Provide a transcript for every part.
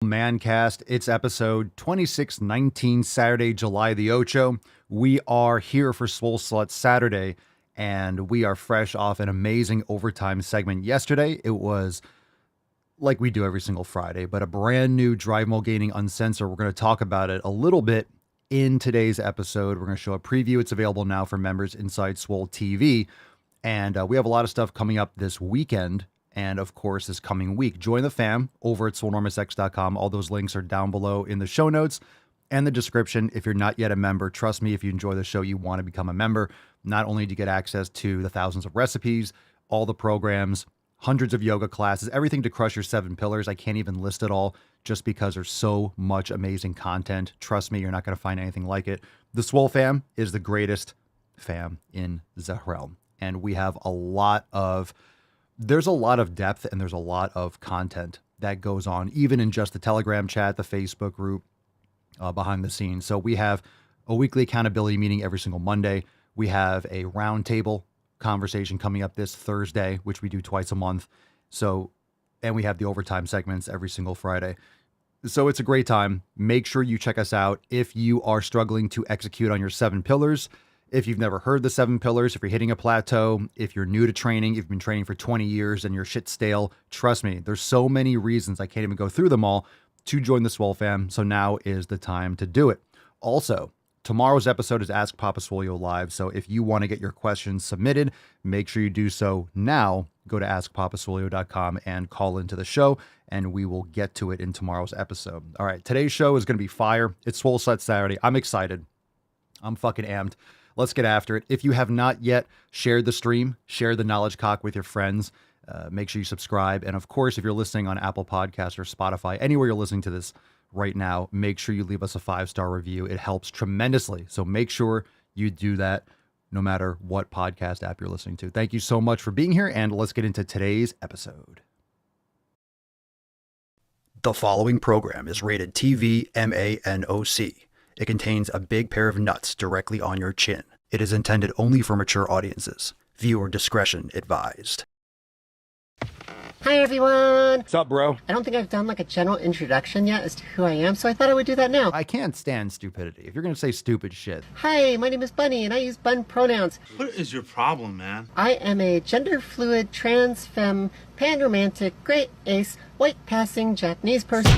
Mancast. It's episode 2619, Saturday, July the Ocho. We are here for Swole Slut Saturday, and we are fresh off an amazing overtime segment yesterday. It was like we do every single Friday, but a brand new Drive Mole Gaining Uncensored. We're going to talk about it a little bit in today's episode. We're going to show a preview. It's available now for members inside Swole TV, and we have a lot of stuff coming up this weekend. And of course, this coming week, join the fam over at swolenormousx.com. All those links are down below in the show notes and the description. If you're not yet a member, trust me, if you enjoy the show, you want to become a member. Not only do you get access to the thousands of recipes, all the programs, hundreds of yoga classes, everything to crush your 7 pillars. I can't even list it all just because there's so much amazing content. Trust me, you're not going to find anything like it. The Swole fam is the greatest fam in the realm. And we have there's a lot of depth and there's a lot of content that goes on, even in just the Telegram chat, the Facebook group, behind the scenes. So we have a weekly accountability meeting every single Monday. We have a roundtable conversation coming up this Thursday, which we do twice a month. And we have the overtime segments every single Friday. So it's a great time. Make sure you check us out if you are struggling to execute on your 7 pillars. If you've never heard the 7 pillars, if you're hitting a plateau, if you're new to training, if you've been training for 20 years and you're shit stale, trust me, there's so many reasons, I can't even go through them all, to join the Swole fam. So now is the time to do it. Also, tomorrow's episode is Ask Papa Swolio Live. So if you want to get your questions submitted, make sure you do so now. Go to askpapaswolio.com and call into the show, and we will get to it in tomorrow's episode. All right, today's show is going to be fire. It's Swole Slut Saturday. I'm excited. I'm fucking amped. Let's get after it. If you have not yet shared the stream, share the knowledge cock with your friends. Make sure you subscribe. And of course, if you're listening on Apple Podcasts or Spotify, anywhere you're listening to this right now, make sure you leave us a 5-star review. It helps tremendously. So make sure you do that no matter what podcast app you're listening to. Thank you so much for being here. And let's get into today's episode. The following program is rated TV MANOC. It contains a big pair of nuts directly on your chin. It is intended only for mature audiences. Viewer discretion advised. Hi everyone! What's up, bro? I don't think I've done like a general introduction yet as to who I am, so I thought I would do that now. I can't stand stupidity. If you're going to say stupid shit. Hi, my name is Bunny and I use bun pronouns. What is your problem, man? I am a gender fluid, trans femme, pan-romantic, great ace, white passing Japanese person.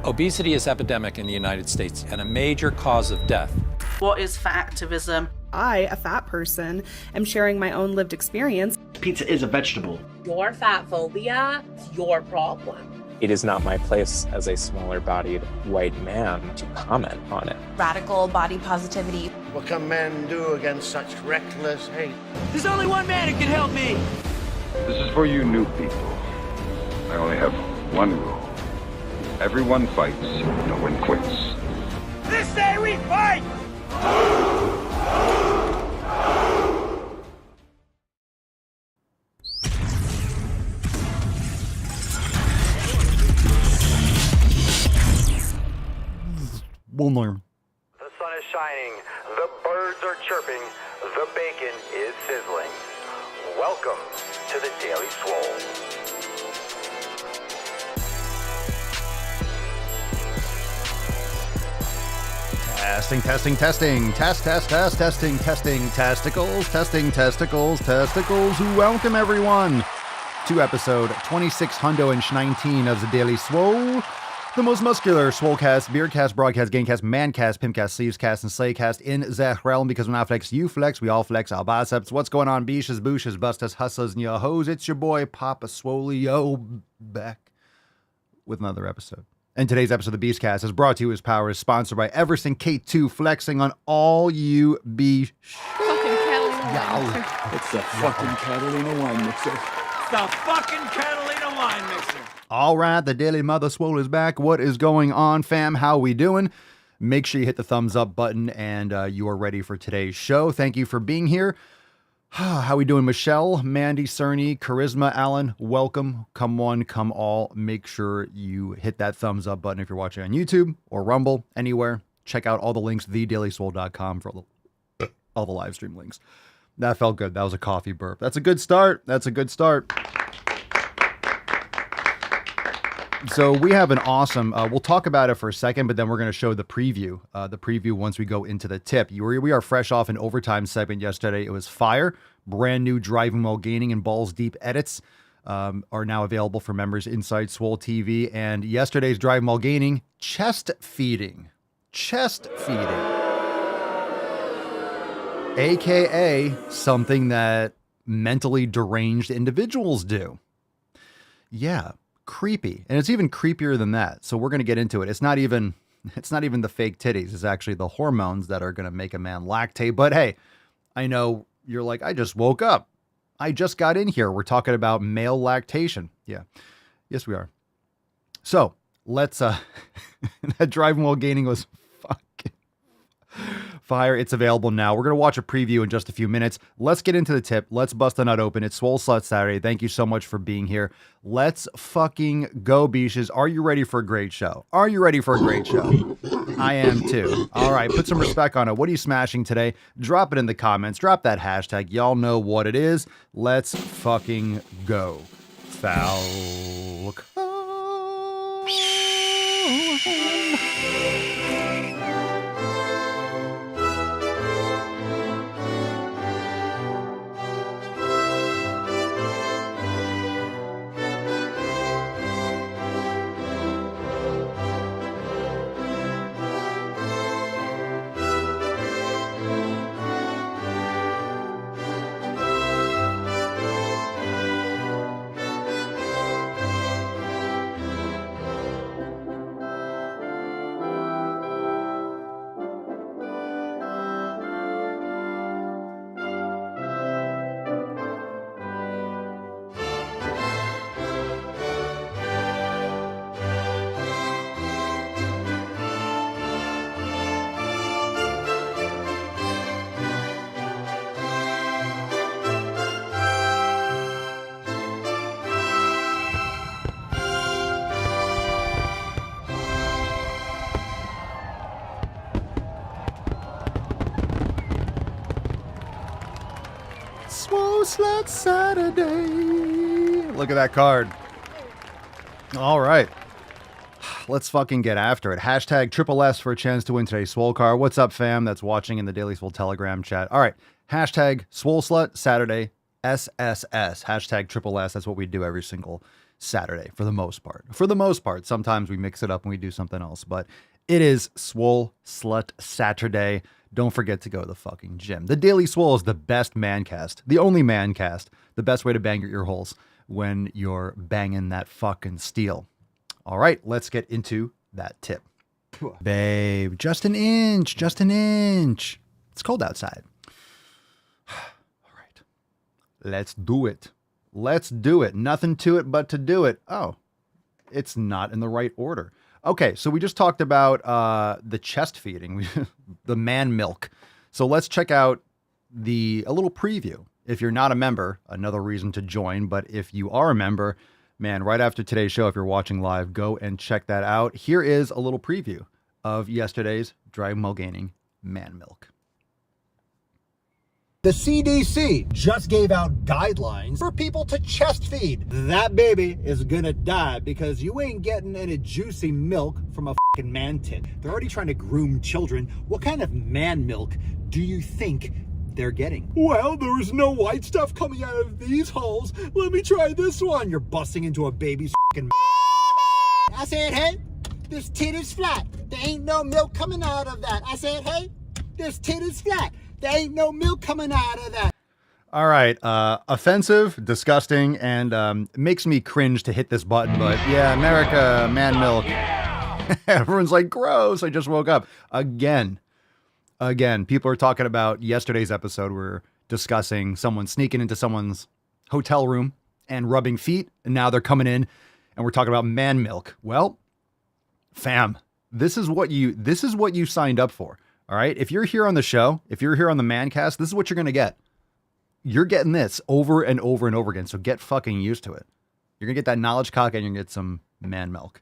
Obesity is epidemic in the United States and a major cause of death. What is fat activism? I, a fat person, am sharing my own lived experience. Pizza is a vegetable. Your fat phobia is your problem. It is not my place as a smaller-bodied white man to comment on it. Radical body positivity. What can men do against such reckless hate? There's only one man who can help me. This is for you new people. I only have one rule. Everyone fights, no one quits. This day we fight! We'll learn. The sun is shining, the birds are chirping, the bacon is sizzling. Welcome to the Daily Swole. Testing, testing, testing, testing, testicles, testicles. Welcome everyone to episode 2619 of the Daily Swole, the most muscular swolecast, beercast, broadcast, gamecast, mancast, pimpcast, sleevescast, and slaycast in the realm. Because when I flex, you flex, we all flex our biceps. What's going on, beaches, booshes, bustas, hustlers, and your hoes? It's your boy Papa Swolio back with another episode. And today's episode of the Beastcast is brought to you as power is sponsored by Everson K2, flexing on all you be. Fucking Catalina wine mixer. It's the fucking Catalina wine mixer. It's the fucking Catalina wine mixer. All right, the Daily Mother Swole is back. What is going on, fam? How we doing? Make sure you hit the thumbs up button and you are ready for today's show. Thank you for being here. How we doing, Michelle, Mandy, Cerny, Charisma, Alan? Welcome. Come one, come all. Make sure you hit that thumbs up button if you're watching on YouTube or Rumble, anywhere. Check out all the links, thedailyswole.com for all the live stream links. That felt good. That was a coffee burp. That's a good start. So we have an awesome, we'll talk about it for a second, but then we're going to show the preview once we go into the tip. We are fresh off an overtime segment yesterday. It was fire. Brand new driving while gaining and balls deep edits are now available for members inside Swole TV. And yesterday's driving while gaining, chest feeding. Chest feeding. AKA something that mentally deranged individuals do. Yeah. Creepy. And it's even creepier than that. So we're going to get into it. It's not even the fake titties. It's actually the hormones that are going to make a man lactate. But hey, I know you're like, I just woke up. I just got in here. We're talking about male lactation. Yeah. Yes, we are. So let's, that driving while gaining was fucking fire. It's available now. We're going to watch a preview in just a few minutes. Let's get into the tip. Let's bust the nut open. It's Swole Slut Saturday. Thank you so much for being here. Let's fucking go, Beaches. Are you ready for a great show? Are you ready for a great show? I am too. All right. Put some respect on it. What are you smashing today? Drop it in the comments. Drop that hashtag. Y'all know what it is. Let's fucking go. Foul. Swole Slut Saturday. Look at that card. All right. Let's fucking get after it. Hashtag triple S for a chance to win today's Swole card. What's up, fam? That's watching in the Daily Swole Telegram chat. All right. Hashtag Swole Slut Saturday SSS. Hashtag triple S. That's what we do every single Saturday for the most part. For the most part. Sometimes we mix it up and we do something else. But it is Swole Slut Saturday. Don't forget to go to the fucking gym. The Daily Swole is the best man cast. The only man cast. The best way to bang your ear holes when you're banging that fucking steel. All right, let's get into that tip. Babe, just an inch, just an inch. It's cold outside. All right, let's do it. Let's do it. Nothing to it but to do it. Oh, it's not in the right order. Okay, so we just talked about the chest feeding, the man milk. So let's check out a little preview. If you're not a member, another reason to join. But if you are a member, man, right after today's show, if you're watching live, go and check that out. Here is a little preview of yesterday's Driving While Gaining Man Milk. The CDC just gave out guidelines for people to chest feed. That baby is gonna die because you ain't getting any juicy milk from a fucking man tit. They're already trying to groom children. What kind of man milk do you think they're getting? Well, there's no white stuff coming out of these holes. Let me try this one. You're busting into a baby's fucking I said, hey, this tit is flat. There ain't no milk coming out of that. I said, hey, this tit is flat. There ain't no milk coming out of that. All right. Offensive, disgusting, and makes me cringe to hit this button. But yeah, America, man milk. Everyone's like, gross. I just woke up. Again, people are talking about yesterday's episode. We're discussing someone sneaking into someone's hotel room and rubbing feet. And now they're coming in and we're talking about man milk. Well, fam, this is what you signed up for. All right. If you're here on the show, if you're here on the Mancast, this is what you're going to get. You're getting this over and over and over again. So get fucking used to it. You're going to get that knowledge cock and you're going to get some man milk.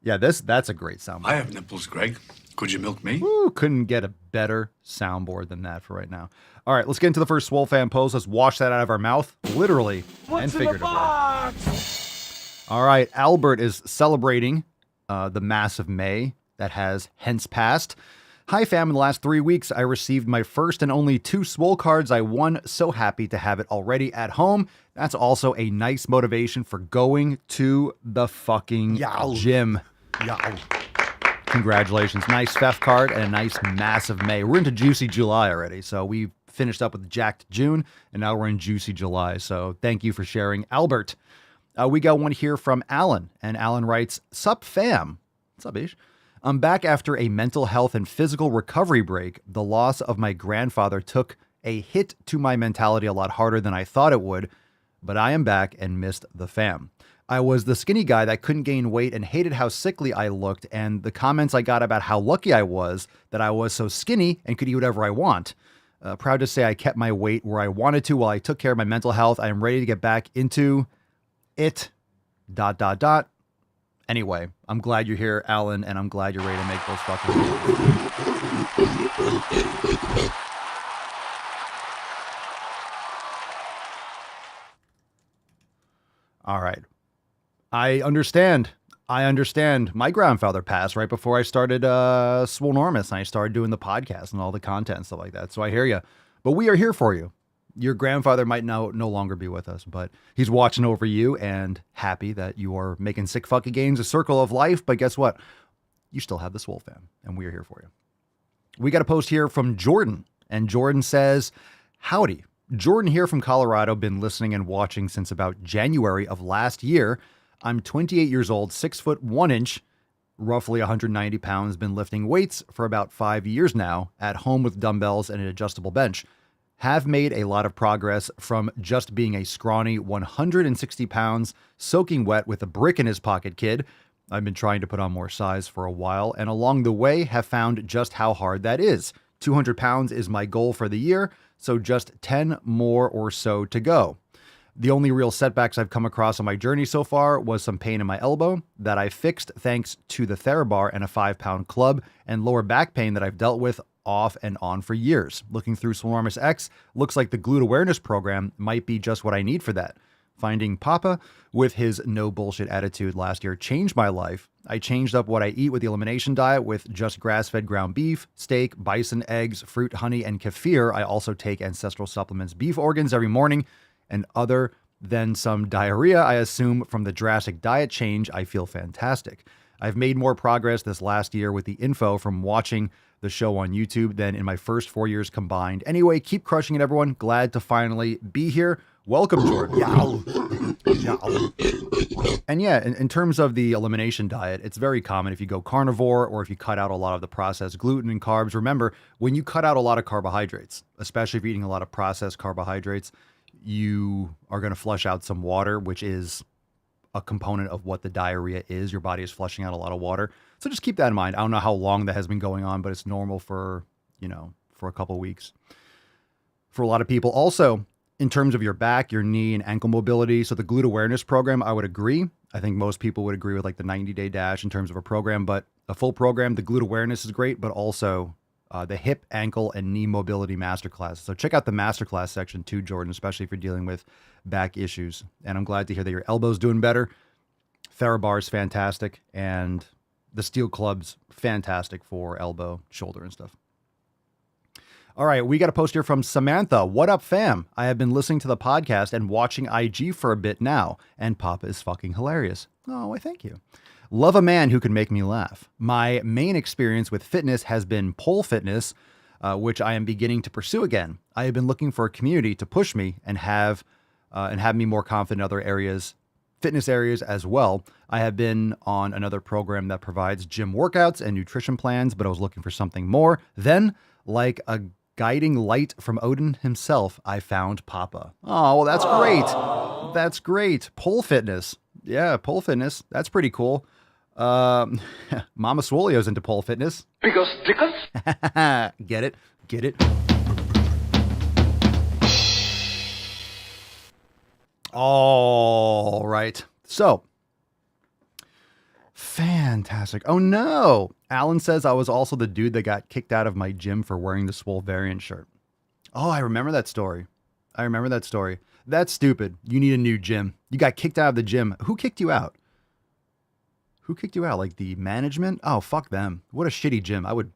Yeah, that's a great soundboard. I have nipples, Greg. Could you milk me? Ooh, couldn't get a better soundboard than that for right now. All right, let's get into the first Swole fan pose. Let's wash that out of our mouth, literally and figuratively. All right. Albert is celebrating the Mass of May that has hence passed. Hi, fam. In the last 3 weeks, I received my first and only 2 swole cards I won. So happy to have it already at home. That's also a nice motivation for going to the fucking gym. Congratulations. Nice Fef card and a nice Massive May. We're into Juicy July already. So we finished up with Jacked June, and now we're in Juicy July. So thank you for sharing, Albert. We got one here from Alan, and Alan writes, Sup, fam. What's up, Ish? I'm back after a mental health and physical recovery break. The loss of my grandfather took a hit to my mentality a lot harder than I thought it would, but I am back and missed the fam. I was the skinny guy that couldn't gain weight and hated how sickly I looked, and the comments I got about how lucky I was that I was so skinny and could eat whatever I want. Proud to say I kept my weight where I wanted to while I took care of my mental health. I am ready to get back into it, ... Anyway, I'm glad you're here, Alan, and I'm glad you're ready to make those fucking moves. All right. I understand. My grandfather passed right before I started Swolenormous, and I started doing the podcast and all the content and stuff like that. So I hear you. But we are here for you. Your grandfather might no longer be with us, but he's watching over you and happy that you are making sick fucking gains a circle of life. But guess what? You still have the Swole fam, and we are here for you. We got a post here from Jordan, and Jordan says, howdy. Jordan here from Colorado, been listening and watching since about January of last year. I'm 28 years old, 6 foot 1 inch, roughly 190 pounds, been lifting weights for about 5 years now at home with dumbbells and an adjustable bench. Have made a lot of progress from just being a scrawny 160 pounds, soaking wet with a brick in his pocket kid. I've been trying to put on more size for a while, and along the way have found just how hard that is. 200 pounds is my goal for the year, so just 10 more or so to go. The only real setbacks I've come across on my journey so far was some pain in my elbow that I fixed thanks to the Therabar and a 5-pound club, and lower back pain that I've dealt with off and on for years. Looking through Swolenormous X, looks like the glute awareness program might be just what I need for that. Finding Papa with his no bullshit attitude last year changed my life. I changed up what I eat with the elimination diet with just grass-fed ground beef, steak, bison, eggs, fruit, honey, and kefir. I also take ancestral supplements, beef organs every morning, and other than some diarrhea, I assume from the drastic diet change, I feel fantastic. I've made more progress this last year with the info from watching the show on YouTube than in my first 4 years combined. Anyway, keep crushing it, everyone. Glad to finally be here. Welcome, Jordan. And yeah, in terms of the elimination diet, it's very common if you go carnivore or if you cut out a lot of the processed gluten and carbs. Remember, when you cut out a lot of carbohydrates, especially if you're eating a lot of processed carbohydrates, you are going to flush out some water, which is a component of what the diarrhea is. Your body is flushing out a lot of water. So just keep that in mind. I don't know how long that has been going on, but it's normal for a couple of weeks for a lot of people. Also, in terms of your back, your knee, and ankle mobility, so the glute awareness program, I would agree. I think most people would agree with like the 90-day dash in terms of a program, but a full program, the glute awareness is great, but also the hip, ankle, and knee mobility masterclass. So check out the masterclass section too, Jordan, especially if you're dealing with back issues. And I'm glad to hear that your elbow's doing better. Therabar's fantastic, and the steel club's fantastic for elbow, shoulder, and stuff. All right, we got a post here from Samantha. What up, fam? I have been listening to the podcast and watching IG for a bit now, and Papa is fucking hilarious. Oh, I thank you. Love a man who can make me laugh. My main experience with fitness has been pole fitness, which I am beginning to pursue again. I have been looking for a community to push me and have me more confident in other areas, fitness areas as well. I have been on another program that provides gym workouts and nutrition plans, but I was looking for something more. Then, like a guiding light from Odin himself, I found Papa. Oh, well, that's great. That's great. Pole fitness. Yeah, pole fitness. That's pretty cool. Mama Swolio's into pole fitness. Because stickers? Get it? Get it? All right. So, fantastic. Oh no. Alan says I was also the dude that got kicked out of my gym for wearing the Swole variant shirt. Oh, I remember that story. That's stupid. You need a new gym. You got kicked out of the gym. Who kicked you out? Who kicked you out? Like the management? Oh, fuck them. What a shitty gym. I would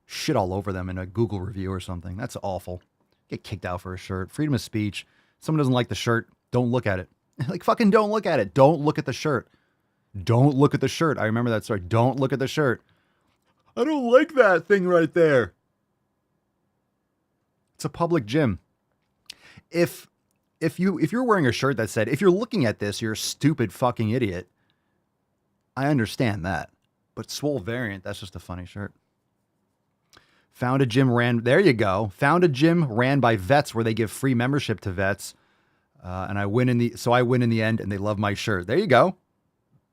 shit all over them in a Google review or something. That's awful. Get kicked out for a shirt. Freedom of speech. Someone doesn't like the shirt. Don't look at it. Like fucking don't look at it. Don't look at the shirt. Don't look at the shirt. I remember that story. Don't look at the shirt. I don't like that thing right there. It's a public gym. If you're wearing a shirt that said, if you're looking at this, you're a stupid fucking idiot, I understand that. But Swole variant, that's just a funny shirt. Found a gym there you go. Found a gym ran by vets where they give free membership to vets. And I win in the end and they love my shirt. There you go.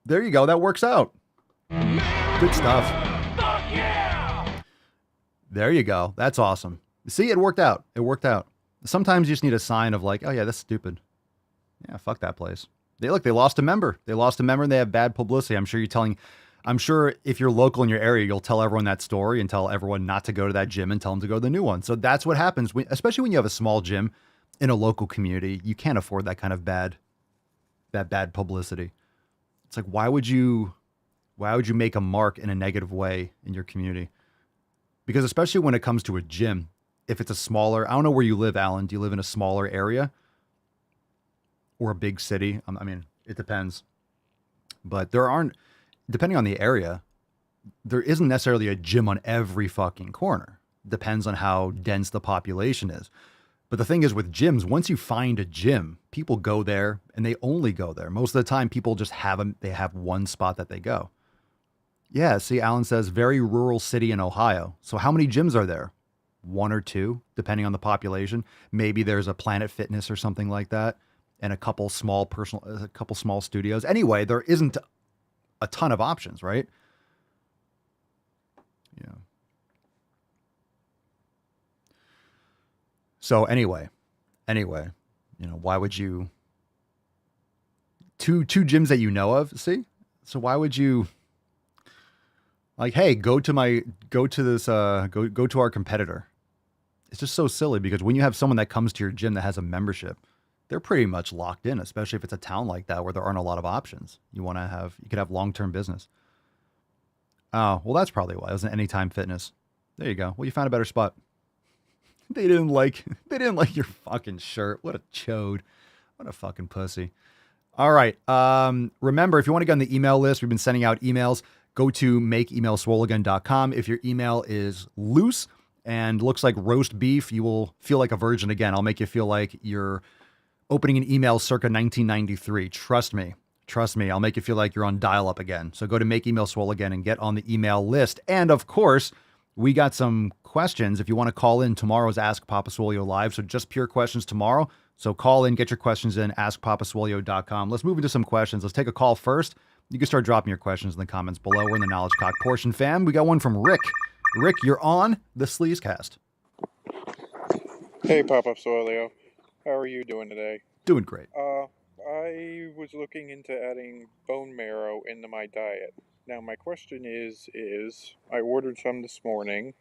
There you go. That works out. Good stuff. Fuck yeah! There you go. That's awesome. See, it worked out. It worked out. Sometimes you just need a sign of like, oh yeah, that's stupid. Yeah, fuck that place. They lost a member. They lost a member and they have bad publicity. I'm sure if you're local in your area, you'll tell everyone that story and tell everyone not to go to that gym and tell them to go to the new one. So that's what happens, especially when you have a small gym in a local community. You can't afford that kind of bad publicity. It's like, why would you make a mark in a negative way in your community? Because especially when it comes to a gym, if it's a smaller, I don't know where you live, Alan. Do you live in a smaller area or a big city? I mean, it depends. But depending on the area, there isn't necessarily a gym on every fucking corner. Depends on how dense the population is. But the thing is with gyms, once you find a gym, people go there and they only go there. Most of the time, people just they have one spot that they go. Yeah, see, Alan says, very rural city in Ohio. So how many gyms are there? 1 or 2, depending on the population. Maybe there's a Planet Fitness or something like that, and a couple small studios. Anyway, there isn't a ton of options, right? Yeah. So anyway, why would you two gyms that you know of, see? So why would you like, hey, go to our competitor? It's just so silly because when you have someone that comes to your gym that has a membership, they're pretty much locked in, especially if it's a town like that where there aren't a lot of options. You could have long-term business. Oh, well, that's probably why. It wasn't Anytime Fitness. There you go. Well, you found a better spot. They didn't like your fucking shirt. What a chode. What a fucking pussy. All right. Remember, if you want to get on the email list, we've been sending out emails. Go to makeemailswoleagain.com. If your email is loose and looks like roast beef, you will feel like a virgin again. I'll make you feel like you're opening an email circa 1993. Trust me. I'll make you feel like you're on dial-up again. So go to Make Email Swole Again and get on the email list. And of course, we got some questions. If you want to call in, tomorrow's Ask Papa Swolio Live. So just pure questions tomorrow. So call in, get your questions in, askpapaswolio.com. Let's move into some questions. Let's take a call first. You can start dropping your questions in the comments below. We're in the Knowledge Cock portion, fam. We got one from Rick. Rick, you're on the Sleazecast. Hey, Papa Swolio. How are you doing today? Doing great. I was looking into adding bone marrow into my diet. Now, my question is I ordered some this morning,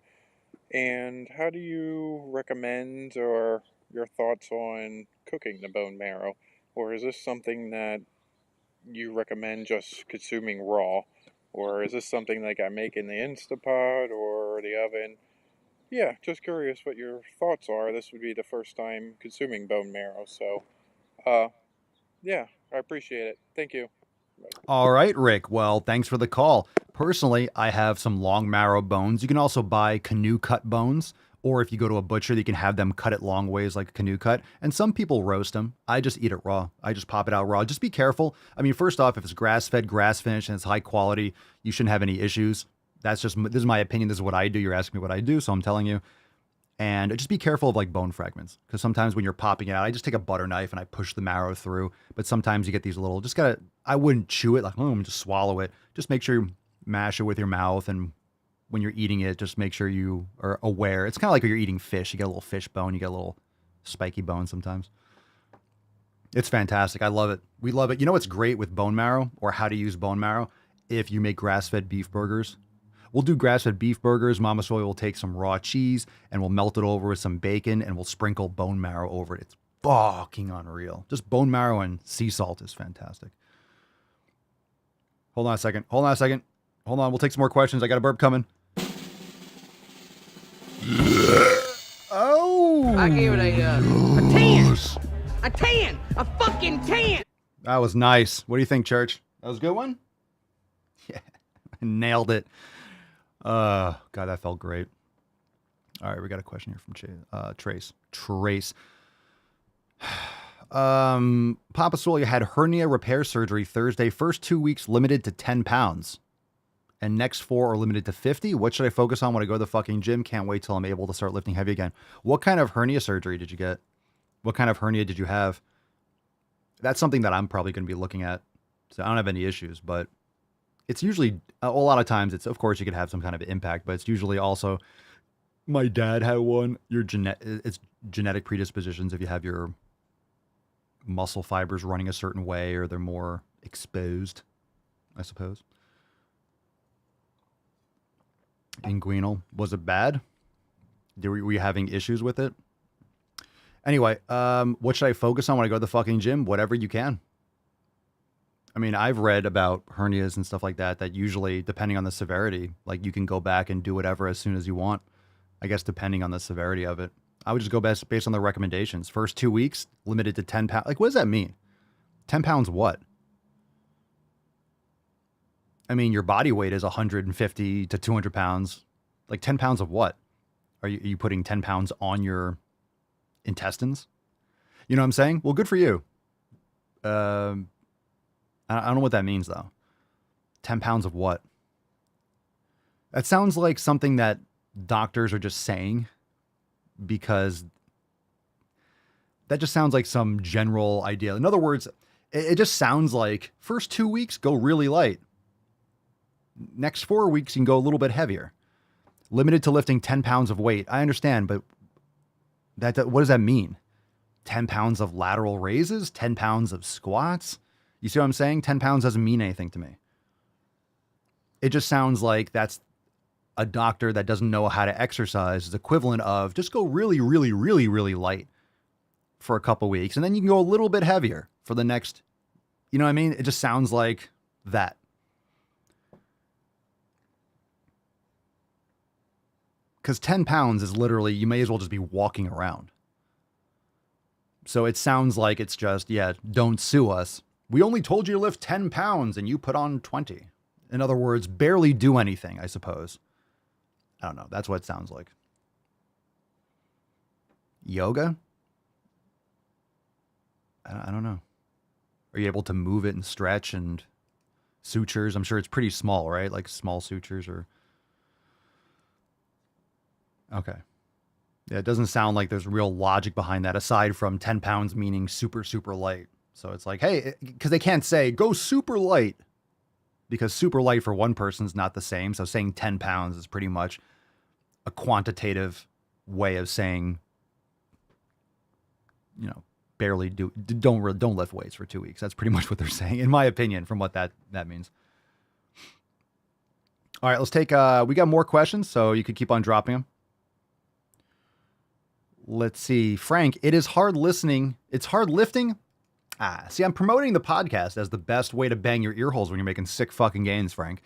and how do you recommend or your thoughts on cooking the bone marrow? Or is this something that you recommend just consuming raw? Or is this something like I make in the Instapot or the oven? Yeah, just curious what your thoughts are. This would be the first time consuming bone marrow, so, yeah, I appreciate it. Thank you. All right, Rick. Well, thanks for the call. Personally, I have some long marrow bones. You can also buy canoe cut bones, or if you go to a butcher, you can have them cut it long ways like a canoe cut. And some people roast them. I just eat it raw. I just pop it out raw. Just be careful. I mean, first off, if it's grass-fed, grass-finished, and it's high quality, you shouldn't have any issues. This is my opinion. This is what I do. You're asking me what I do, so I'm telling you. And just be careful of like bone fragments, because sometimes when you're popping it out, I just take a butter knife and I push the marrow through. But sometimes you get these little, I wouldn't chew it like, just swallow it. Just make sure you mash it with your mouth. And when you're eating it, just make sure you are aware. It's kind of like when you're eating fish. You get a little fish bone, you get a little spiky bone sometimes. It's fantastic. I love it. We love it. You know what's great with bone marrow, or how to use bone marrow? If you make grass-fed beef burgers. We'll do grass-fed beef burgers. Mama Soy will take some raw cheese and we'll melt it over with some bacon and we'll sprinkle bone marrow over it. It's fucking unreal. Just bone marrow and sea salt is fantastic. Hold on a second. Hold on. We'll take some more questions. I got a burp coming. Oh. I gave it a 10. A 10. A fucking 10. That was nice. What do you think, Church? That was a good one? Yeah. Nailed it. God, that felt great. All right, we got a question here from Trace. Papa Swole, you had hernia repair surgery Thursday. First 2 weeks limited to 10 pounds. And next 4 are limited to 50. What should I focus on when I go to the fucking gym? Can't wait till I'm able to start lifting heavy again. What kind of hernia surgery did you get? What kind of hernia did you have? That's something that I'm probably going to be looking at. So I don't have any issues, but it's usually, a lot of times, it's, of course, you could have some kind of impact, but it's usually also, my dad had one. It's genetic predispositions if you have your muscle fibers running a certain way or they're more exposed, I suppose. Inguinal. Was it bad? Were you having issues with it? Anyway, what should I focus on when I go to the fucking gym? Whatever you can. I mean, I've read about hernias and stuff like that, that usually, depending on the severity, like you can go back and do whatever as soon as you want. I guess depending on the severity of it. I would just go based on the recommendations. First 2 weeks, limited to 10 pounds. Like, what does that mean? 10 pounds what? I mean, your body weight is 150 to 200 pounds. Like 10 pounds of what? Are you putting 10 pounds on your intestines? You know what I'm saying? Well, good for you. I don't know what that means, though. 10 pounds of what? That sounds like something that doctors are just saying because that just sounds like some general idea. In other words, it just sounds like first 2 weeks, go really light. Next 4 weeks, you can go a little bit heavier. Limited to lifting 10 pounds of weight. I understand, but what does that mean? 10 pounds of lateral raises? 10 pounds of squats? You see what I'm saying? 10 pounds doesn't mean anything to me. It just sounds like that's a doctor that doesn't know how to exercise is equivalent of just go really, really, really, really light for a couple weeks. And then you can go a little bit heavier for the next, you know what I mean? It just sounds like that. Because 10 pounds is literally, you may as well just be walking around. So it sounds like it's just, yeah, don't sue us. We only told you to lift 10 pounds and you put on 20. In other words, barely do anything, I suppose. I don't know. That's what it sounds like. Yoga? I don't know. Are you able to move it and stretch and sutures? I'm sure it's pretty small, right? Like small sutures or... Okay. Yeah, it doesn't sound like there's real logic behind that aside from 10 pounds meaning super, super light. So it's like, hey, because they can't say go super light because super light for one person is not the same. So saying 10 pounds is pretty much a quantitative way of saying, you know, barely don't lift weights for 2 weeks. That's pretty much what they're saying, in my opinion, from what that means. All right, let's take, we got more questions, so you could keep on dropping them. Let's see. Frank, it is hard listening. It's hard lifting. See, I'm promoting the podcast as the best way to bang your ear holes when you're making sick fucking gains, Frank.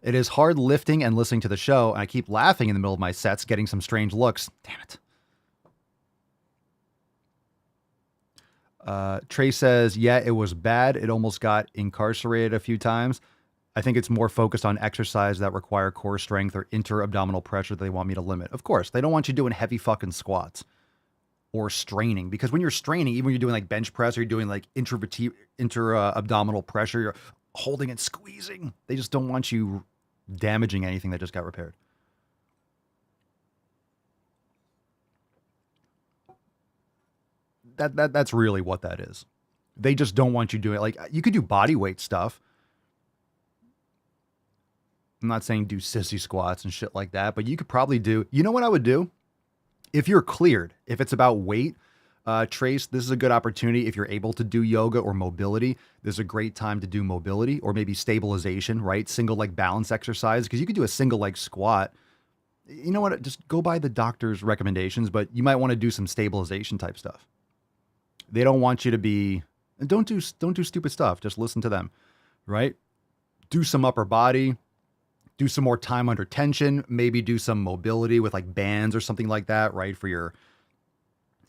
It is hard lifting and listening to the show, and I keep laughing in the middle of my sets, getting some strange looks. Damn it. Trey says, yeah, it was bad. It almost got incarcerated a few times. I think it's more focused on exercise that require core strength or inter-abdominal pressure that they want me to limit. Of course, they don't want you doing heavy fucking squats or straining, because when you're straining, even when you're doing like bench press or you're doing like inter-abdominal pressure, you're holding and squeezing. They just don't want you damaging anything that just got repaired. That's really what that is. They just don't want you doing it. Like, you could do body weight stuff. I'm not saying do sissy squats and shit like that, but you could probably do, you know what I would do? If you're cleared, if it's about weight, Trace, this is a good opportunity. If you're able to do yoga or mobility, this is a great time to do mobility or maybe stabilization, right? Single leg balance exercise, because you could do a single leg squat. You know what? Just go by the doctor's recommendations, but you might want to do some stabilization type stuff. They don't want you to be, and don't do stupid stuff. Just listen to them, right? Do some upper body, do some more time under tension, maybe do some mobility with like bands or something like that, right? For your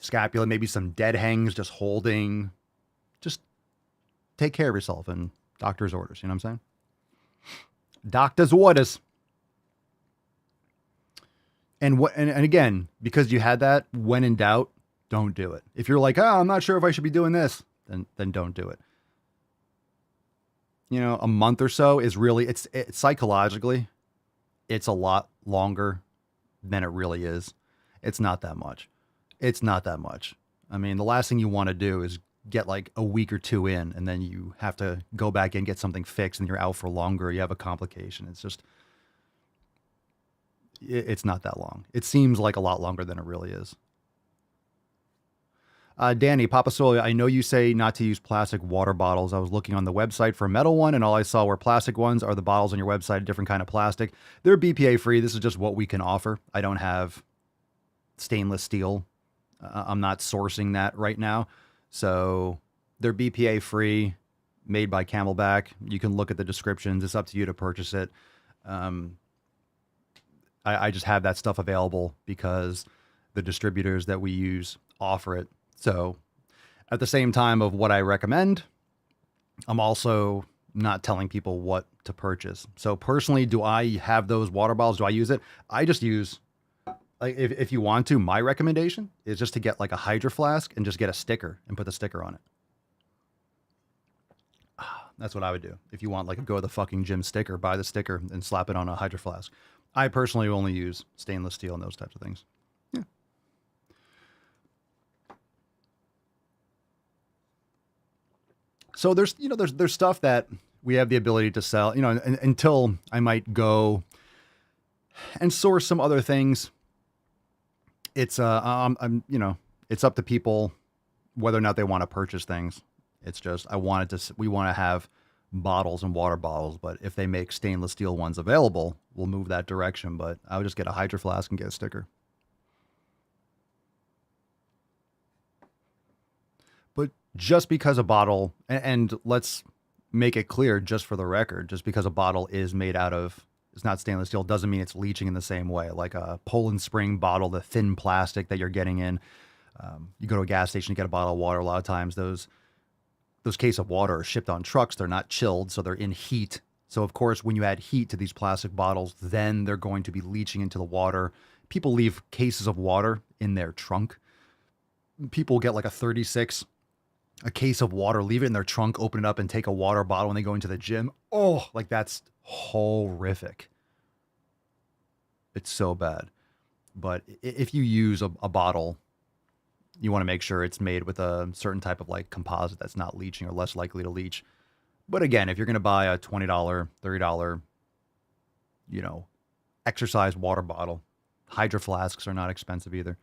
scapula, maybe some dead hangs, just holding, just take care of yourself and doctor's orders. You know what I'm saying? Doctor's orders. And again, because you had that, when in doubt, don't do it. If you're like, oh, I'm not sure if I should be doing this, then don't do it. You know, a month or so is really, it's psychologically, it's a lot longer than it really is. It's not that much. It's not that much. I mean, the last thing you want to do is get like a week or two in, and then you have to go back and get something fixed, and you're out for longer. You have a complication. It's just, it's not that long. It seems like a lot longer than it really is. Danny, Papa Solia, I know you say not to use plastic water bottles. I was looking on the website for a metal one, and all I saw were plastic ones. Are the bottles on your website a different kind of plastic? They're BPA free. This is just what we can offer. I don't have stainless steel. I'm not sourcing that right now. So they're BPA free, made by Camelback. You can look at the descriptions. It's up to you to purchase it. I just have that stuff available because the distributors that we use offer it. So at the same time of what I recommend, I'm also not telling people what to purchase. So personally, do I have those water bottles? Do I use it? I just use, like, if you want to, my recommendation is just to get like a Hydro Flask and just get a sticker and put the sticker on it. That's what I would do. If you want like a go to the fucking gym sticker, buy the sticker and slap it on a Hydro Flask. I personally only use stainless steel and those types of things. Yeah. So there's stuff that we have the ability to sell, until I might go and source some other things. It's it's up to people whether or not they want to purchase things. It's just, we want to have bottles and water bottles, but if they make stainless steel ones available, we'll move that direction. But I would just get a Hydro Flask and get a sticker. But just because a bottle, and let's make it clear just for the record, just because a bottle is made out of, it's not stainless steel, doesn't mean it's leaching in the same way. Like a Poland Spring bottle, the thin plastic that you're getting in, you go to a gas station, you get a bottle of water. A lot of times those cases of water are shipped on trucks. They're not chilled, so they're in heat. So of course, when you add heat to these plastic bottles, then they're going to be leaching into the water. People leave cases of water in their trunk. People get like a case of water, leave it in their trunk, open it up and take a water bottle when they go into the gym. Oh, like that's horrific. It's so bad. But if you use a bottle, you want to make sure it's made with a certain type of like composite that's not leaching or less likely to leach. But again, if you're going to buy a $20, $30, exercise water bottle, Hydro Flasks are not expensive either.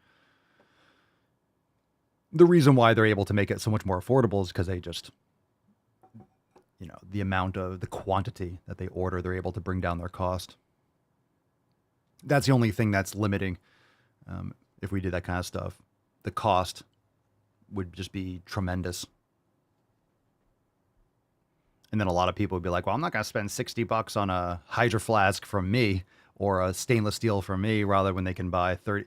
The reason why they're able to make it so much more affordable is because they just, the quantity that they order, they're able to bring down their cost. That's the only thing that's limiting. If we did that kind of stuff, the cost would just be tremendous. And then a lot of people would be like, well, I'm not going to spend $60 on a Hydro Flask from me or a stainless steel from me, rather when they can buy 30.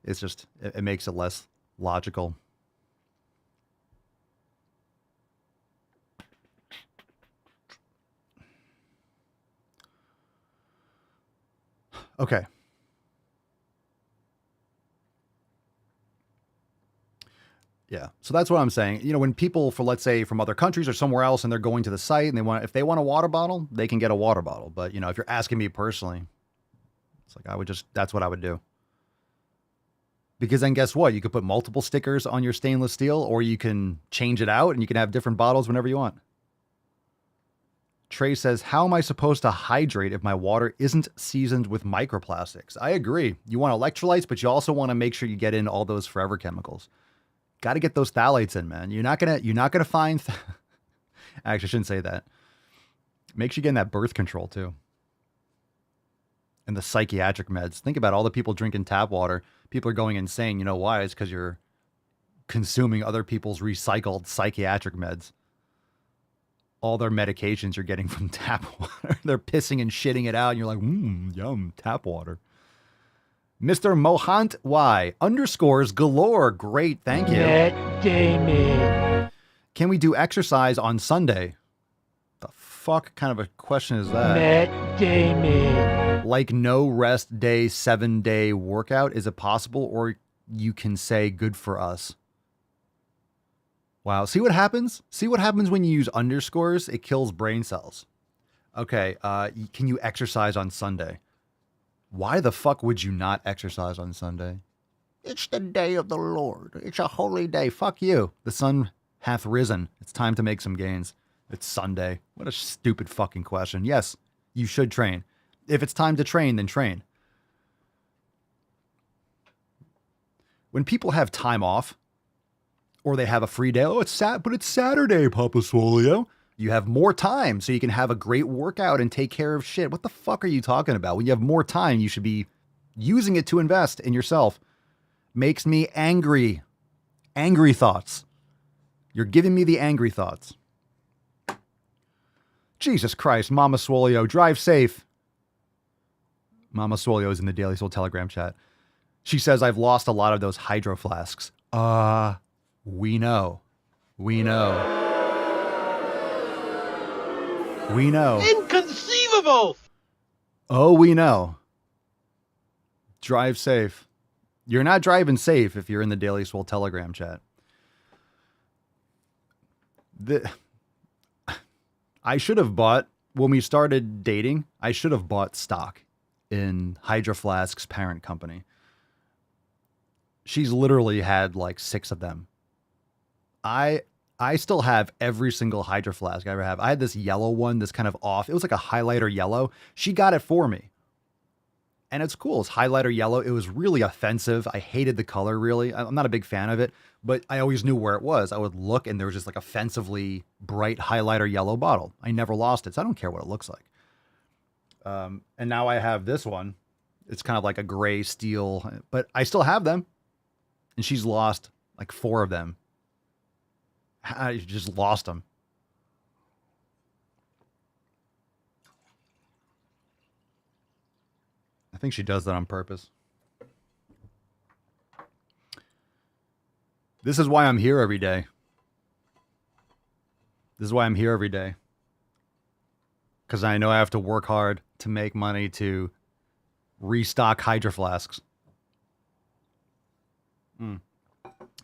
It's just, it makes it less logical. Okay. Yeah. So that's what I'm saying. When people let's say from other countries or somewhere else, and they're going to the site and if they want a water bottle, they can get a water bottle. But, if you're asking me personally, it's like, that's what I would do. Because then guess what? You could put multiple stickers on your stainless steel, or you can change it out and you can have different bottles whenever you want. Trey says, how am I supposed to hydrate if my water isn't seasoned with microplastics? I agree. You want electrolytes, but you also want to make sure you get in all those forever chemicals. Got to get those phthalates in, man. You're not gonna find. Actually, I shouldn't say that. Make sure you get in that birth control too, and the psychiatric meds. Think about all the people drinking tap water. People are going insane. You know why? It's because you're consuming other people's recycled psychiatric meds. All their medications you're getting from tap water. They're pissing and shitting it out, and you're like, yum, tap water. Mr. Mohant Y. Underscores galore. Great, thank you. Matt Damon. Can we do exercise on Sunday? The fuck kind of a question is that? Matt Damon. Like no rest day, 7-day workout? Is it possible? Or you can say good for us? Wow. See what happens? See what happens when you use underscores? It kills brain cells. Okay. Can you exercise on Sunday? Why the fuck would you not exercise on Sunday? It's the day of the Lord. It's a holy day. Fuck you. The sun hath risen. It's time to make some gains. It's Sunday. What a stupid fucking question. Yes, you should train. If it's time to train, then train. When people have time off, or they have a free day, but it's Saturday, Papa Swolio. You have more time, so you can have a great workout and take care of shit. What the fuck are you talking about? When you have more time, you should be using it to invest in yourself. Makes me angry. Angry thoughts. You're giving me the angry thoughts. Jesus Christ, Mama Swolio, drive safe. Mama Swolio is in the Daily Swole Telegram chat. She says, I've lost a lot of those hydro flasks. We know. We know. We know. Inconceivable! Oh, we know. Drive safe. You're not driving safe if you're in the Daily Swole Telegram chat. I should have bought, when we started dating, I should have bought stock in Hydro Flask's parent company. She's literally had like 6 of them. I still have every single Hydro Flask I ever have. I had this yellow one, this kind of off. It was like a highlighter yellow. She got it for me. And it's cool. It's highlighter yellow. It was really offensive. I hated the color, really. I'm not a big fan of it, but I always knew where it was. I would look and there was just like offensively bright highlighter yellow bottle. I never lost it, so I don't care what it looks like. And now I have this one. It's kind of like a gray steel, but I still have them. And she's lost like 4 of them. I just lost them. I think she does that on purpose. This is why I'm here every day. This is why I'm here every day. Because I know I have to work hard to make money to restock Hydro Flasks.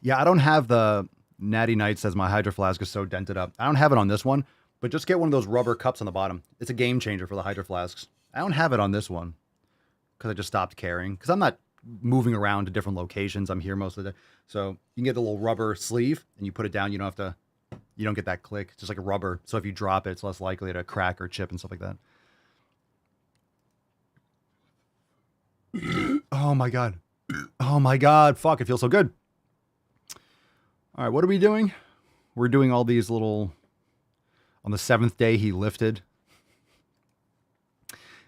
Yeah, I don't have the... Natty Knight says my Hydro Flask is so dented up. I don't have it on this one, but just get one of those rubber cups on the bottom. It's a game changer for the Hydro Flasks. I don't have it on this one because I just stopped caring. Because I'm not moving around to different locations. I'm here most of the day. So you can get the little rubber sleeve and you put it down. You don't get that click. It's just like a rubber. So if you drop it, it's less likely to crack or chip and stuff like that. Oh my God. Oh my God. Fuck, it feels so good. All right, what are we doing? We're doing all these little... On the 7th day, he lifted.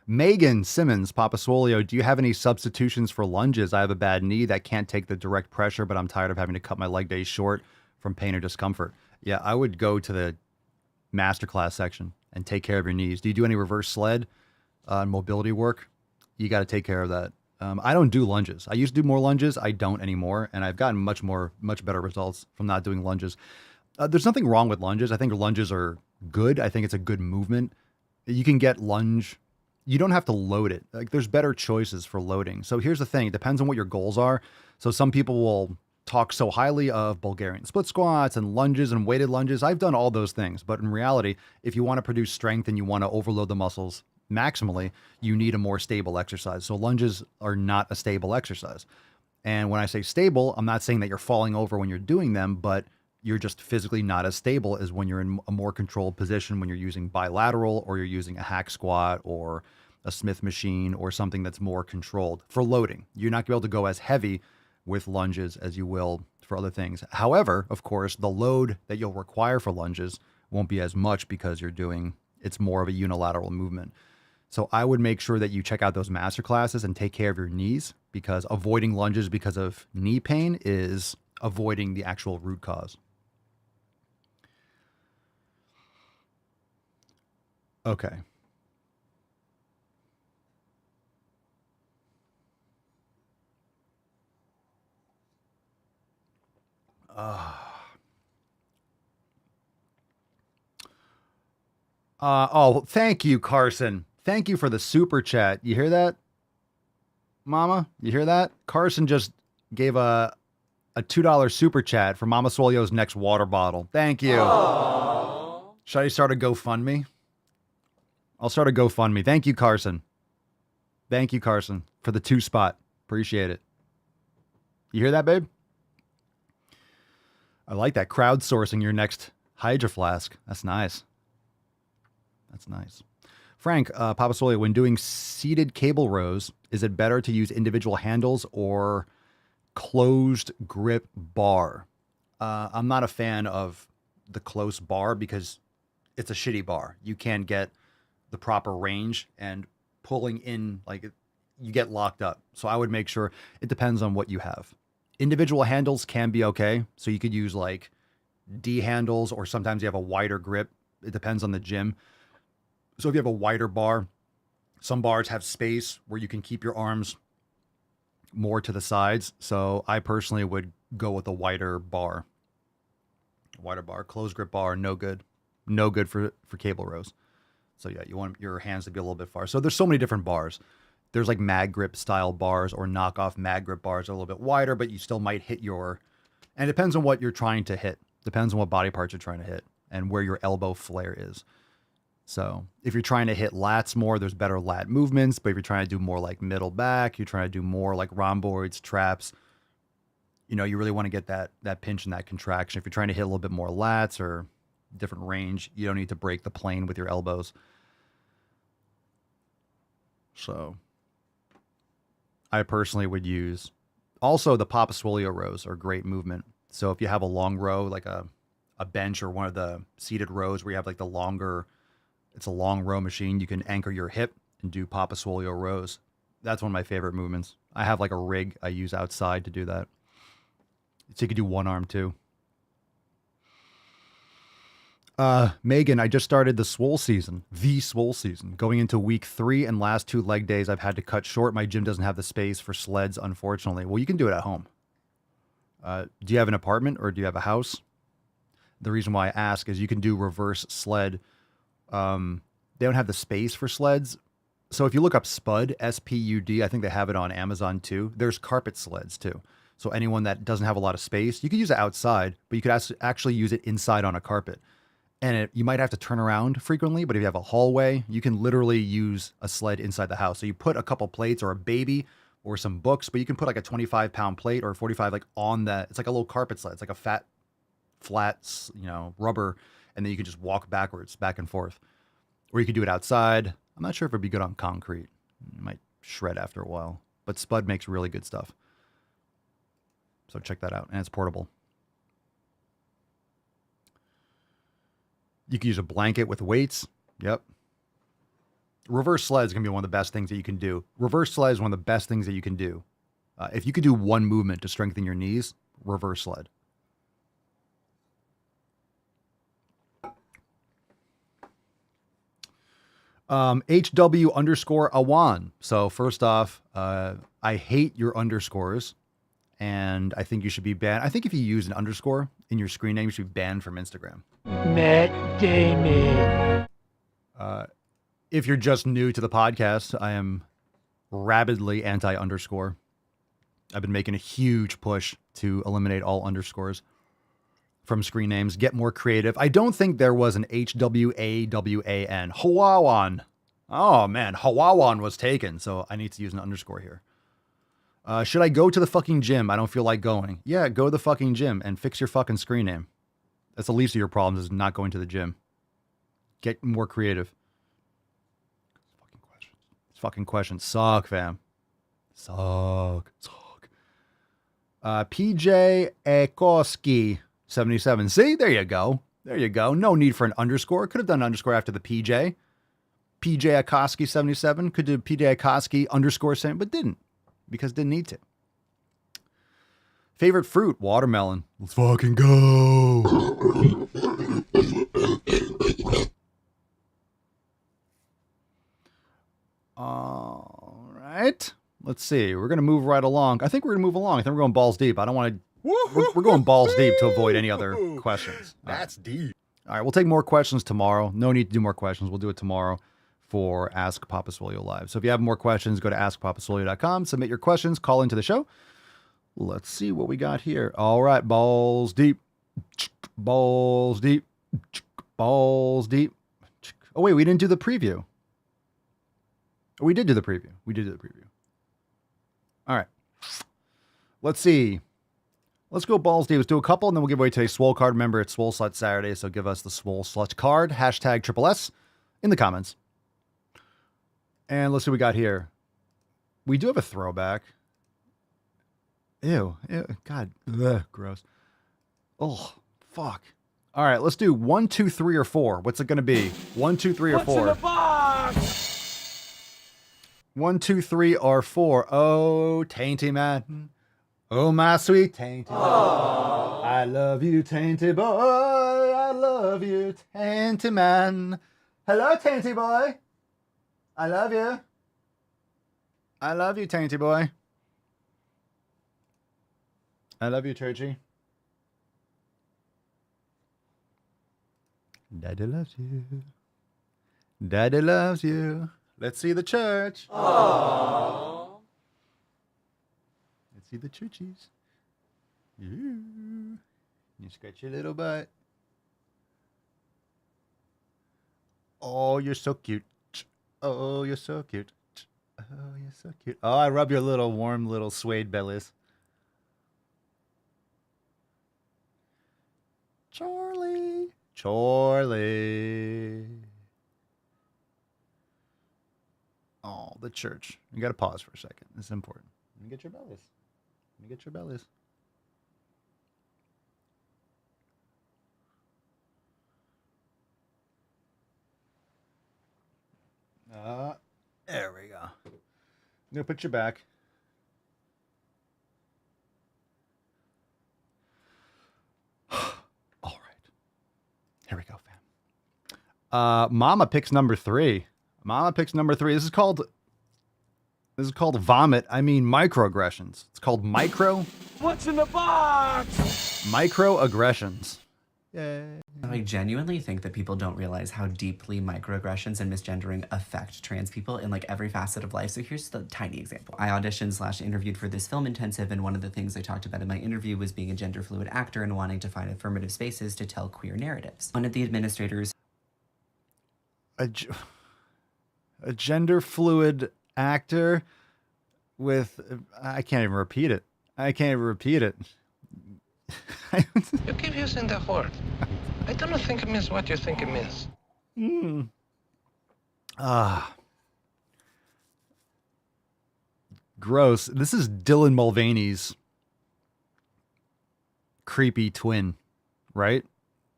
Megan Simmons, Papa Swolio, do you have any substitutions for lunges? I have a bad knee that can't take the direct pressure, but I'm tired of having to cut my leg days short from pain or discomfort. Yeah, I would go to the masterclass section and take care of your knees. Do you do any reverse sled mobility work? You got to take care of that. I don't do lunges. I used to do more lunges. I don't anymore. And I've gotten much better results from not doing lunges. There's nothing wrong with lunges. I think lunges are good. I think it's a good movement. You can get lunge. You don't have to load it. Like there's better choices for loading. So here's the thing. It depends on what your goals are. So some people will talk so highly of Bulgarian split squats and lunges and weighted lunges. I've done all those things. But in reality, if you want to produce strength and you want to overload the muscles maximally, you need a more stable exercise. So lunges are not a stable exercise. And when I say stable, I'm not saying that you're falling over when you're doing them, but you're just physically not as stable as when you're in a more controlled position, when you're using bilateral or you're using a hack squat or a Smith machine or something that's more controlled for loading. You're not going to be able to go as heavy with lunges as you will for other things. However, of course, the load that you'll require for lunges won't be as much because it's more of a unilateral movement. So I would make sure that you check out those master classes and take care of your knees, because avoiding lunges because of knee pain is avoiding the actual root cause. Okay. Oh, thank you, Carson. Thank you for the super chat. You hear that, Mama? You hear that? Carson just gave a $2 super chat for Mama Swolio's next water bottle. Thank you. Aww. Should I start a GoFundMe? I'll start a GoFundMe. Thank you, Carson. Thank you, Carson, for the 2 spot. Appreciate it. You hear that, babe? I like that. Crowdsourcing your next Hydro Flask. That's nice. That's nice. Frank, Papa Swolio, when doing seated cable rows, is it better to use individual handles or closed grip bar? I'm not a fan of the close bar because it's a shitty bar. You can't get the proper range, and pulling in, like, you get locked up. So I would make sure it depends on what you have. Individual handles can be okay. So you could use like D handles, or sometimes you have a wider grip. It depends on the gym. So if you have a wider bar, some bars have space where you can keep your arms more to the sides. So I personally would go with a wider bar. Wider bar, closed grip bar, no good. No good for cable rows. So yeah, you want your hands to be a little bit far. So there's so many different bars. There's like mag grip style bars or knockoff mag grip bars that are a little bit wider, but you still might hit your, and it depends on what you're trying to hit. Depends on what body parts you're trying to hit and where your elbow flare is. So if you're trying to hit lats more, there's better lat movements. But if you're trying to do more like middle back, you're trying to do more like rhomboids, traps, you know, you really want to get that pinch and that contraction. If you're trying to hit a little bit more lats or different range, you don't need to break the plane with your elbows. So I personally would use, also the Papa Swolio rows are great movement. So if you have a long row, like a bench or one of the seated rows where you have like the longer, it's a long row machine, you can anchor your hip and do Papa Swolio rows. That's one of my favorite movements. I have like a rig I use outside to do that. So you could do one arm too. Megan, I just started the Swole season, going into week 3 and last 2 leg days. I've had to cut short. My gym doesn't have the space for sleds, unfortunately. Well, you can do it at home. Do you have an apartment or do you have a house? The reason why I ask is you can do reverse sled. They don't have the space for sleds. So if you look up Spud, S-P-U-D, I think they have it on Amazon too. There's carpet sleds too. So anyone that doesn't have a lot of space, you could use it outside, but you could actually use it inside on a carpet. And you might have to turn around frequently, but if you have a hallway, you can literally use a sled inside the house. So you put a couple plates or a baby or some books, but you can put like a 25-pound plate or 45 like on that. It's like a little carpet sled. It's like a flat, rubber, and then you can just walk backwards, back and forth. Or you could do it outside. I'm not sure if it'd be good on concrete. It might shred after a while, but Spud makes really good stuff. So check that out, and it's portable. You can use a blanket with weights. Yep. Reverse sled is going to be one of the best things that you can do. Reverse sled is one of the best things that you can do. If you could do one movement to strengthen your knees, reverse sled. HW_Awan. So first off, I hate your underscores, and I think you should be banned. I think if you use an underscore in your screen name, you should be banned from Instagram. Matt Damon. If you're just new to the podcast, I am rabidly anti-underscore. I've been making a huge push to eliminate all underscores from screen names, get more creative. I don't think there was an HWAWAN. Hawawan. Oh man, Hawawan was taken, so I need to use an underscore here. Should I go to the fucking gym? I don't feel like going. Yeah, go to the fucking gym and fix your fucking screen name. That's the least of your problems, is not going to the gym. Get more creative. These fucking questions suck, fam. Suck. PJ Ekoski 77. See, there you go. No need for an underscore. Could have done an underscore after the PJ. PJ Akoski 77. Could do PJ Akoski underscore same, but didn't, because didn't need to. Favorite fruit, watermelon. Let's fucking go. All right. Let's see. We're going to move right along. I think we're going to move along. I think we're going balls deep. I don't want to. We're going balls deep to avoid any other questions. That's deep. All right. We'll take more questions tomorrow. No need to do more questions. We'll do it tomorrow for Ask Papa Swolio Live. So if you have more questions, go to askpapaswolio.com. Submit your questions. Call into the show. Let's see what we got here. All right. Balls deep. Balls deep. Balls deep. Oh, wait. We didn't do the preview. We did do the preview. We did do the preview. All right. Let's see. Let's go balls deep. Let's do a couple, and then we'll give away today's Swole card. Remember, it's Swole Slut Saturday, so give us the Swole Slut card. Hashtag triple S in the comments. And let's see what we got here. We do have a throwback. Ew. God. Ugh, gross. Oh, fuck. All right, let's do 1, 2, 3, or 4. What's it going to be? 1, 2, 3, or 4? What's in the box? 1, 2, 3, or 4. Oh, Tainty Man. Oh, my sweet Tainty Man. I love you, Tainty Boy. I love you, Tainty Man. Hello, Tainty Boy. I love you. I love you, Tainty Boy. I love you, Turgy. Daddy loves you. Daddy loves you. Let's see the church. Aww. Let's see the churchies. You scratch your little butt. Oh, you're so cute. Oh, you're so cute. Oh, you're so cute. Oh, I rub your little warm little suede bellies. Charlie. Charlie. Oh, the church. You got to pause for a second. It's important. Let me get your bellies. Let me get your bellies. There we go. I'm going to put you back. All right. Here we go, fam. Mama picks number 3. Mama picks number 3. This is called vomit. I mean microaggressions. It's called micro. What's in the box? Microaggressions. Yay. I genuinely think that people don't realize how deeply microaggressions and misgendering affect trans people in like every facet of life. So here's the tiny example. I auditioned/interviewed for this film intensive, and one of the things I talked about in my interview was being a gender fluid actor and wanting to find affirmative spaces to tell queer narratives. One of the administrators, A gender fluid actor with, I can't even repeat it. You keep using that word. I don't think it means what you think it means. Gross. This is Dylan Mulvaney's creepy twin, right?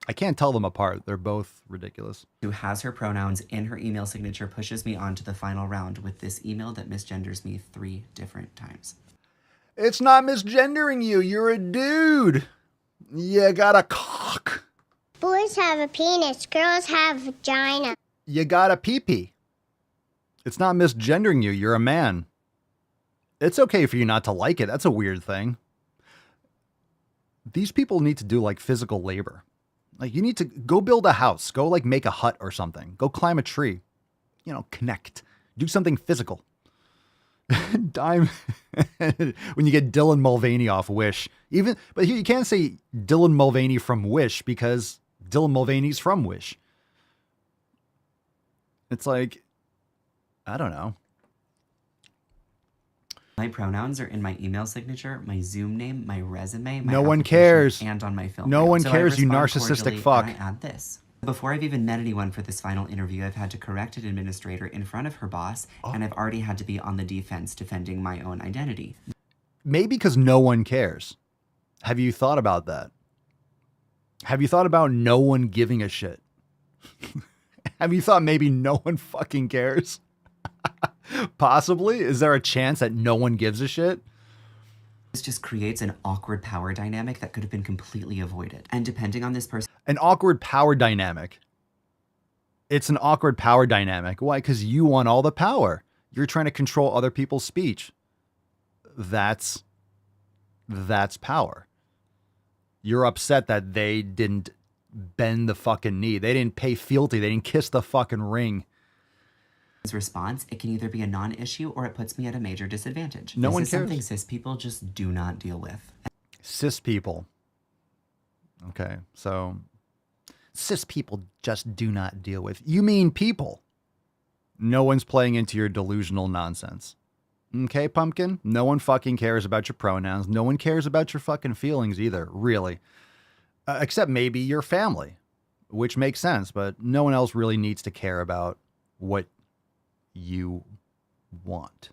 I can't tell them apart. They're both ridiculous. who has her pronouns in her email signature, pushes me on to the final round with this email that misgenders me 3 different times. It's not misgendering you. You're a dude. You got a cock. Boys have a penis. Girls have a vagina. You got a pee-pee. It's not misgendering you. You're a man. It's okay for you not to like it. That's a weird thing. These people need to do like physical labor. Like you need to go build a house. Go like make a hut or something. Go climb a tree. You know, connect. Do something physical. Dime when you get Dylan Mulvaney off Wish. But you can't say Dylan Mulvaney from Wish because Dylan Mulvaney's from Wish. It's like, I don't know. My pronouns are in my email signature, my Zoom name, my resume, my no one application, cares. and on my film. No reel. one So cares, I you respond narcissistic cordially, fuck. and I add this. Before I've even met anyone for this final interview, I've had to correct an administrator in front of her boss, and I've already had to be on the defense defending my own identity. Maybe because no one cares. Have you thought about that? Have you thought about no one giving a shit? Have you thought maybe no one fucking cares? Possibly? Is there a chance that no one gives a shit? This just creates an awkward power dynamic that could have been completely avoided. And depending on this person... An awkward power dynamic. It's an awkward power dynamic. Why? Because you want all the power. You're trying to control other people's speech. That's power. You're upset that they didn't bend the fucking knee. They didn't pay fealty. They didn't kiss the fucking ring. Response, it can either be a non-issue or it puts me at a major disadvantage. No one This is cares. something cis people just do not deal with. Cis people. Okay, so cis people just do not deal with. You mean people. No one's playing into your delusional nonsense. Okay, pumpkin? No one fucking cares about your pronouns. No one cares about your fucking feelings either, really. Except maybe your family, which makes sense, but no one else really needs to care about what you want.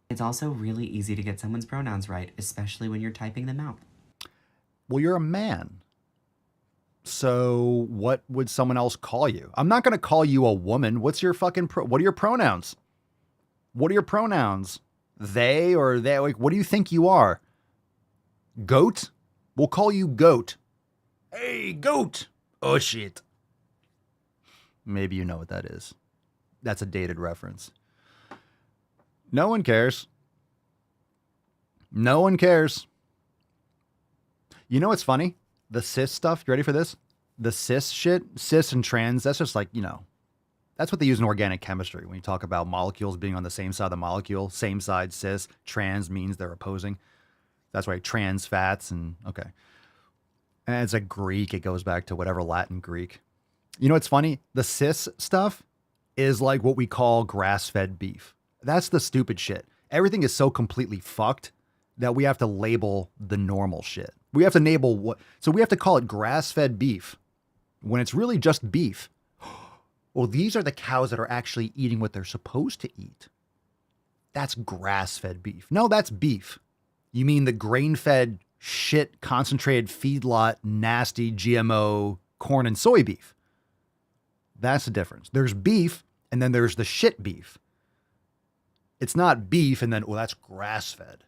It's also really easy to get someone's pronouns right, especially when you're typing them out. Well, you're a man. So what would someone else call you? I'm not going to call you a woman. What's your fucking what are your pronouns? What are your pronouns? They or they? Like, what do you think you are? Goat? We'll call you goat. Hey, goat. Oh, shit. Maybe you know what that is. That's a dated reference. No one cares. No one cares. You know what's funny? The cis stuff. You ready for this? The cis shit, cis and trans, that's just like, you know, that's what they use in organic chemistry. When you talk about molecules being on the same side of the molecule, same side cis, trans means they're opposing. That's why trans fats and okay. And it's a Greek. It goes back to whatever Latin Greek. You know what's funny? The cis stuff is like what we call grass-fed beef. That's the stupid shit. Everything is so completely fucked that we have to label the normal shit. We have to label what, so we have to call it grass-fed beef when it's really just beef. Well, these are the cows that are actually eating what they're supposed to eat. That's grass-fed beef. No, that's beef. You mean the grain-fed shit, concentrated feedlot, nasty GMO corn and soy beef. That's the difference. There's beef, and then there's the shit beef. It's not beef, and then, well, that's grass-fed.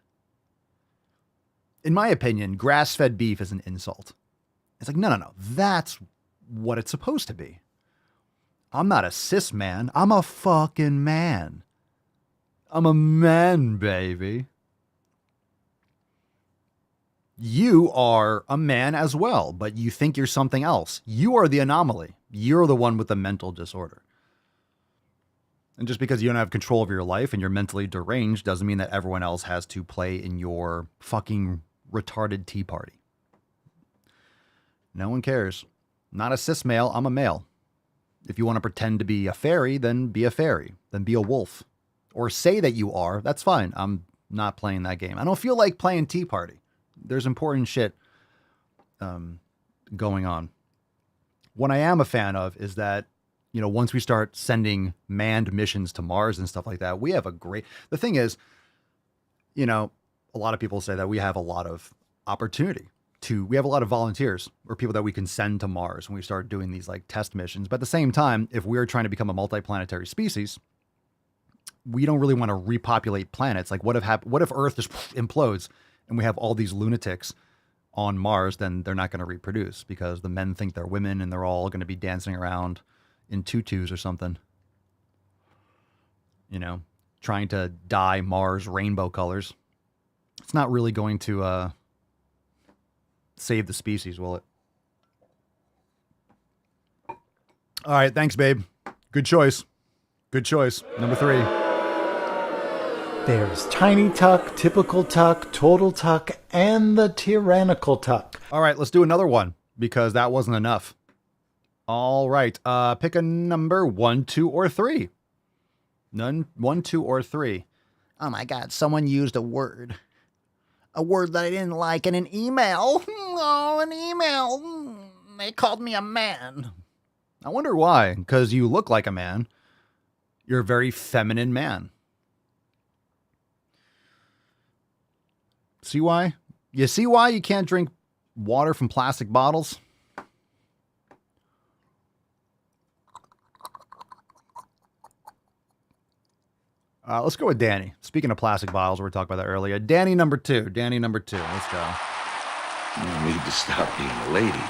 In my opinion, grass-fed beef is an insult. It's like, no. That's what it's supposed to be. I'm not a cis man. I'm a fucking man. I'm a man, baby. You are a man as well, but you think you're something else. You are the anomaly. You're the one with the mental disorder. And just because you don't have control of your life and you're mentally deranged doesn't mean that everyone else has to play in your fucking retarded tea party. No one cares. Not a cis male, I'm a male. If you want to pretend to be a fairy, then be a fairy. Then be a wolf. Or say that you are, that's fine. I'm not playing that game. I don't feel like playing tea party. There's important shit going on. What I am a fan of is that, you know, once we start sending manned missions to Mars and stuff like that, we have a great... The thing is, you know, a lot of people say that we have a lot of opportunity we have a lot of volunteers or people that we can send to Mars when we start doing these like test missions. But at the same time, if we're trying to become a multiplanetary species, we don't really want to repopulate planets. Like what if Earth just implodes and we have all these lunatics on Mars? Then they're not going to reproduce because the men think they're women and they're all going to be dancing around in tutus or something, you know, trying to dye Mars rainbow colors. It's not really going to save the species, will it? All right, thanks, babe. Good choice. Good choice. Number 3. There's Tiny Tuck, Typical Tuck, Total Tuck, and the Tyrannical Tuck. All right, let's do another one because that wasn't enough. All right, pick a number 1, 2, or 3. None, 1, 2, or 3. Oh my God, someone used a word that I didn't like in an email. Oh, an email. They called me a man. I wonder why. Because you look like a man. You're a very feminine man. See why? You see why you can't drink water from plastic bottles? Let's go with Danny. Speaking of plastic bottles, we were talking about that earlier. Danny number two. Let's go. You need to stop being a lady.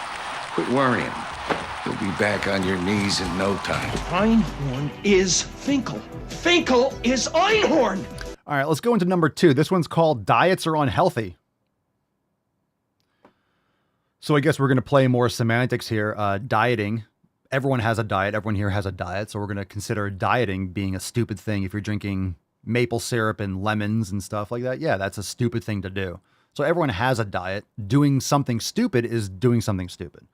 Quit worrying. You'll be back on your knees in no time. Einhorn is Finkel. Finkel is Einhorn! All right, let's go into number 2. This one's called Diets Are Unhealthy. So I guess we're going to play more semantics here. Dieting. Everyone has a diet. Everyone here has a diet. So we're going to consider dieting being a stupid thing. If you're drinking maple syrup and lemons and stuff like that, yeah, that's a stupid thing to do. So everyone has a diet. Doing something stupid is doing something stupid.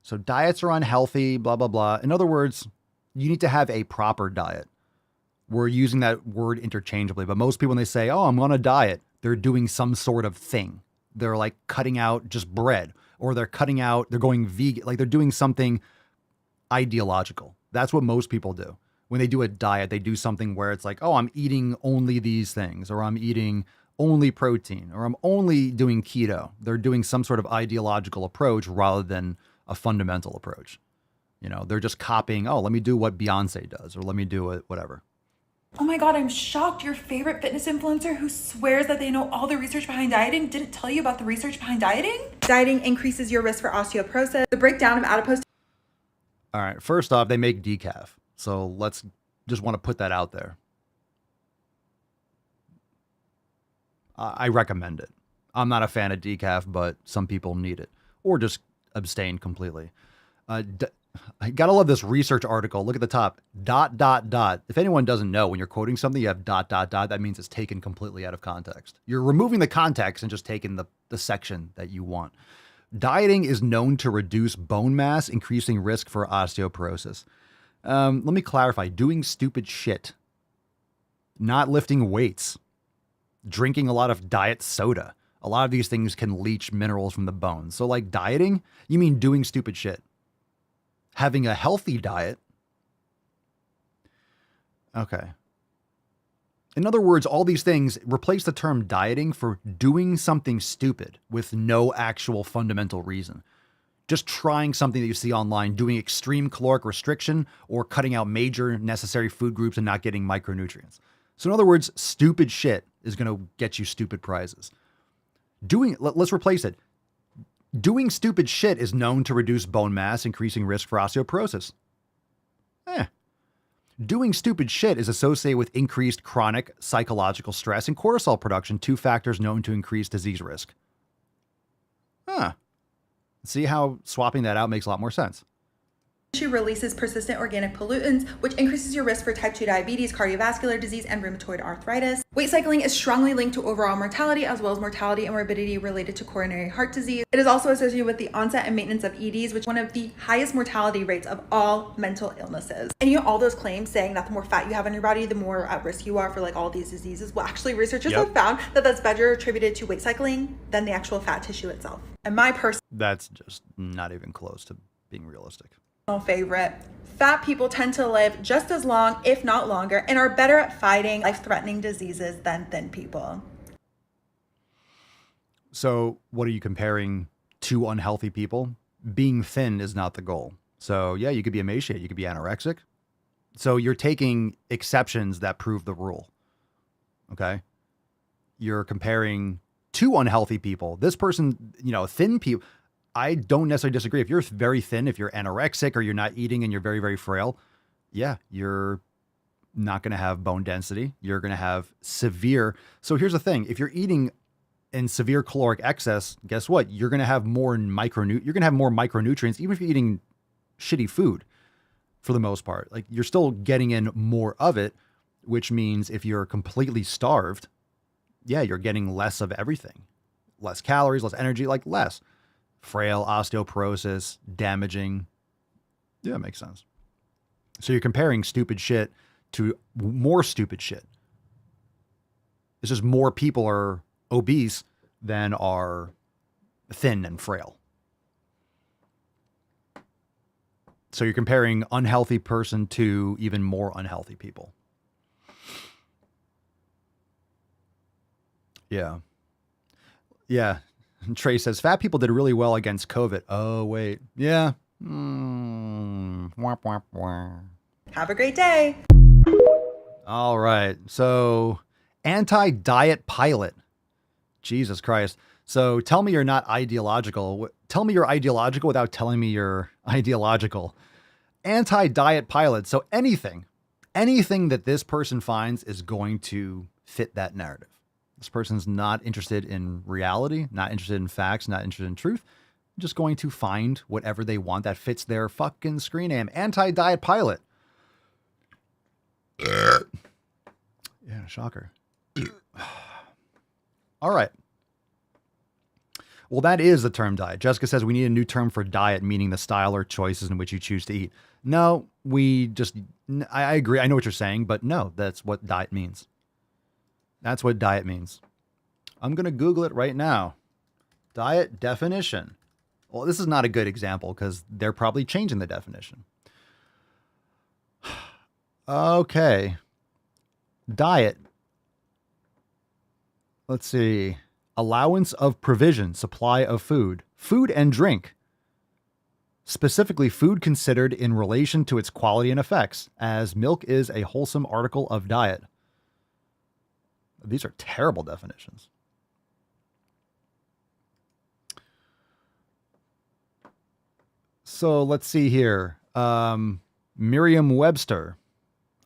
So diets are unhealthy, blah, blah, blah. In other words, you need to have a proper diet. We're using that word interchangeably, but most people, when they say, oh, I'm on a diet, they're doing some sort of thing. They're like cutting out just bread, or they're going vegan. Like they're doing something ideological. That's what most people do. When they do a diet, they do something where it's like, oh, I'm eating only these things, or I'm eating only protein, or I'm only doing keto. They're doing some sort of ideological approach rather than a fundamental approach. You know, they're just copying, oh, let me do what Beyonce does, or let me do it, whatever. Oh my God, I'm shocked your favorite fitness influencer who swears that they know all the research behind dieting didn't tell you about the research behind dieting? Dieting increases your risk for osteoporosis. The breakdown of adipose. All right, first off, they make decaf. So let's just want to put that out there. I recommend it. I'm not a fan of decaf, but some people need it. Or just abstain completely. I gotta love this research article. Look at the top. ... If anyone doesn't know, when you're quoting something, you have ... That means it's taken completely out of context. You're removing the context and just taking the section that you want. Dieting is known to reduce bone mass, increasing risk for osteoporosis. Let me clarify. Doing stupid shit. Not lifting weights. Drinking a lot of diet soda. A lot of these things can leach minerals from the bones. So like dieting, you mean doing stupid shit. Having a healthy diet. Okay. In other words, all these things, replace the term dieting for doing something stupid with no actual fundamental reason. Just trying something that you see online, doing extreme caloric restriction or cutting out major necessary food groups and not getting micronutrients. So in other words, stupid shit is going to get you stupid prizes. Let's replace it. Doing stupid shit is known to reduce bone mass, increasing risk for osteoporosis. Doing stupid shit is associated with increased chronic psychological stress and cortisol production, 2 factors known to increase disease risk. See how swapping that out makes a lot more sense. Tissue releases persistent organic pollutants, which increases your risk for type 2 diabetes, cardiovascular disease, and rheumatoid arthritis. Weight cycling is strongly linked to overall mortality, as well as mortality and morbidity related to coronary heart disease. It is also associated with the onset and maintenance of EDs, which is one of the highest mortality rates of all mental illnesses. And all those claims saying that the more fat you have on your body, the more at risk you are for like all these diseases. Well, actually, researchers have found that that's better attributed to weight cycling than the actual fat tissue itself. And my personal That's just not even close to being realistic. Favorite. Fat people tend to live just as long, if not longer, and are better at fighting life-threatening diseases than thin people. So what are you comparing to unhealthy people? Being thin is not the goal. So yeah, you could be emaciated, you could be anorexic. So you're taking exceptions that prove the rule. Okay? You're comparing two unhealthy people. This person, thin people. I don't necessarily disagree. If you're very thin, if you're anorexic or you're not eating and you're very, very frail, yeah, you're not going to have bone density. You're going to have severe. So here's the thing. If you're eating in severe caloric excess, guess what? You're going to have more micronutrients, even if you're eating shitty food for the most part. Like you're still getting in more of it, which means if you're completely starved, yeah, you're getting less of everything. Less calories, less energy, like less. Frail, osteoporosis, damaging. Yeah, it makes sense. So you're comparing stupid shit to more stupid shit. It's just more people are obese than are thin and frail. So you're comparing unhealthy person to even more unhealthy people. Yeah. Yeah. Trey says, fat people did really well against COVID. Oh, wait. Yeah. Have a great day. All right. So, anti-diet pilot. Jesus Christ. So tell me you're not ideological. Tell me you're ideological without telling me you're ideological. Anti-diet pilot. So anything that this person finds is going to fit that narrative. This person's not interested in reality, not interested in facts, not interested in truth. Just going to find whatever they want that fits their fucking screen name. Anti-diet pilot. Yeah, shocker. All right. Well, that is the term diet. Jessica says we need a new term for diet, meaning the style or choices in which you choose to eat. No, I agree. I know what you're saying, but no, that's what diet means. That's what diet means. I'm going to Google it right now. Diet definition. Well, this is not a good example because they're probably changing the definition. Okay. Diet. Let's see. Allowance of provision, supply of food, food and drink. Specifically, food considered in relation to its quality and effects, as milk is a wholesome article of diet. These are terrible definitions. So let's see here. Merriam-Webster.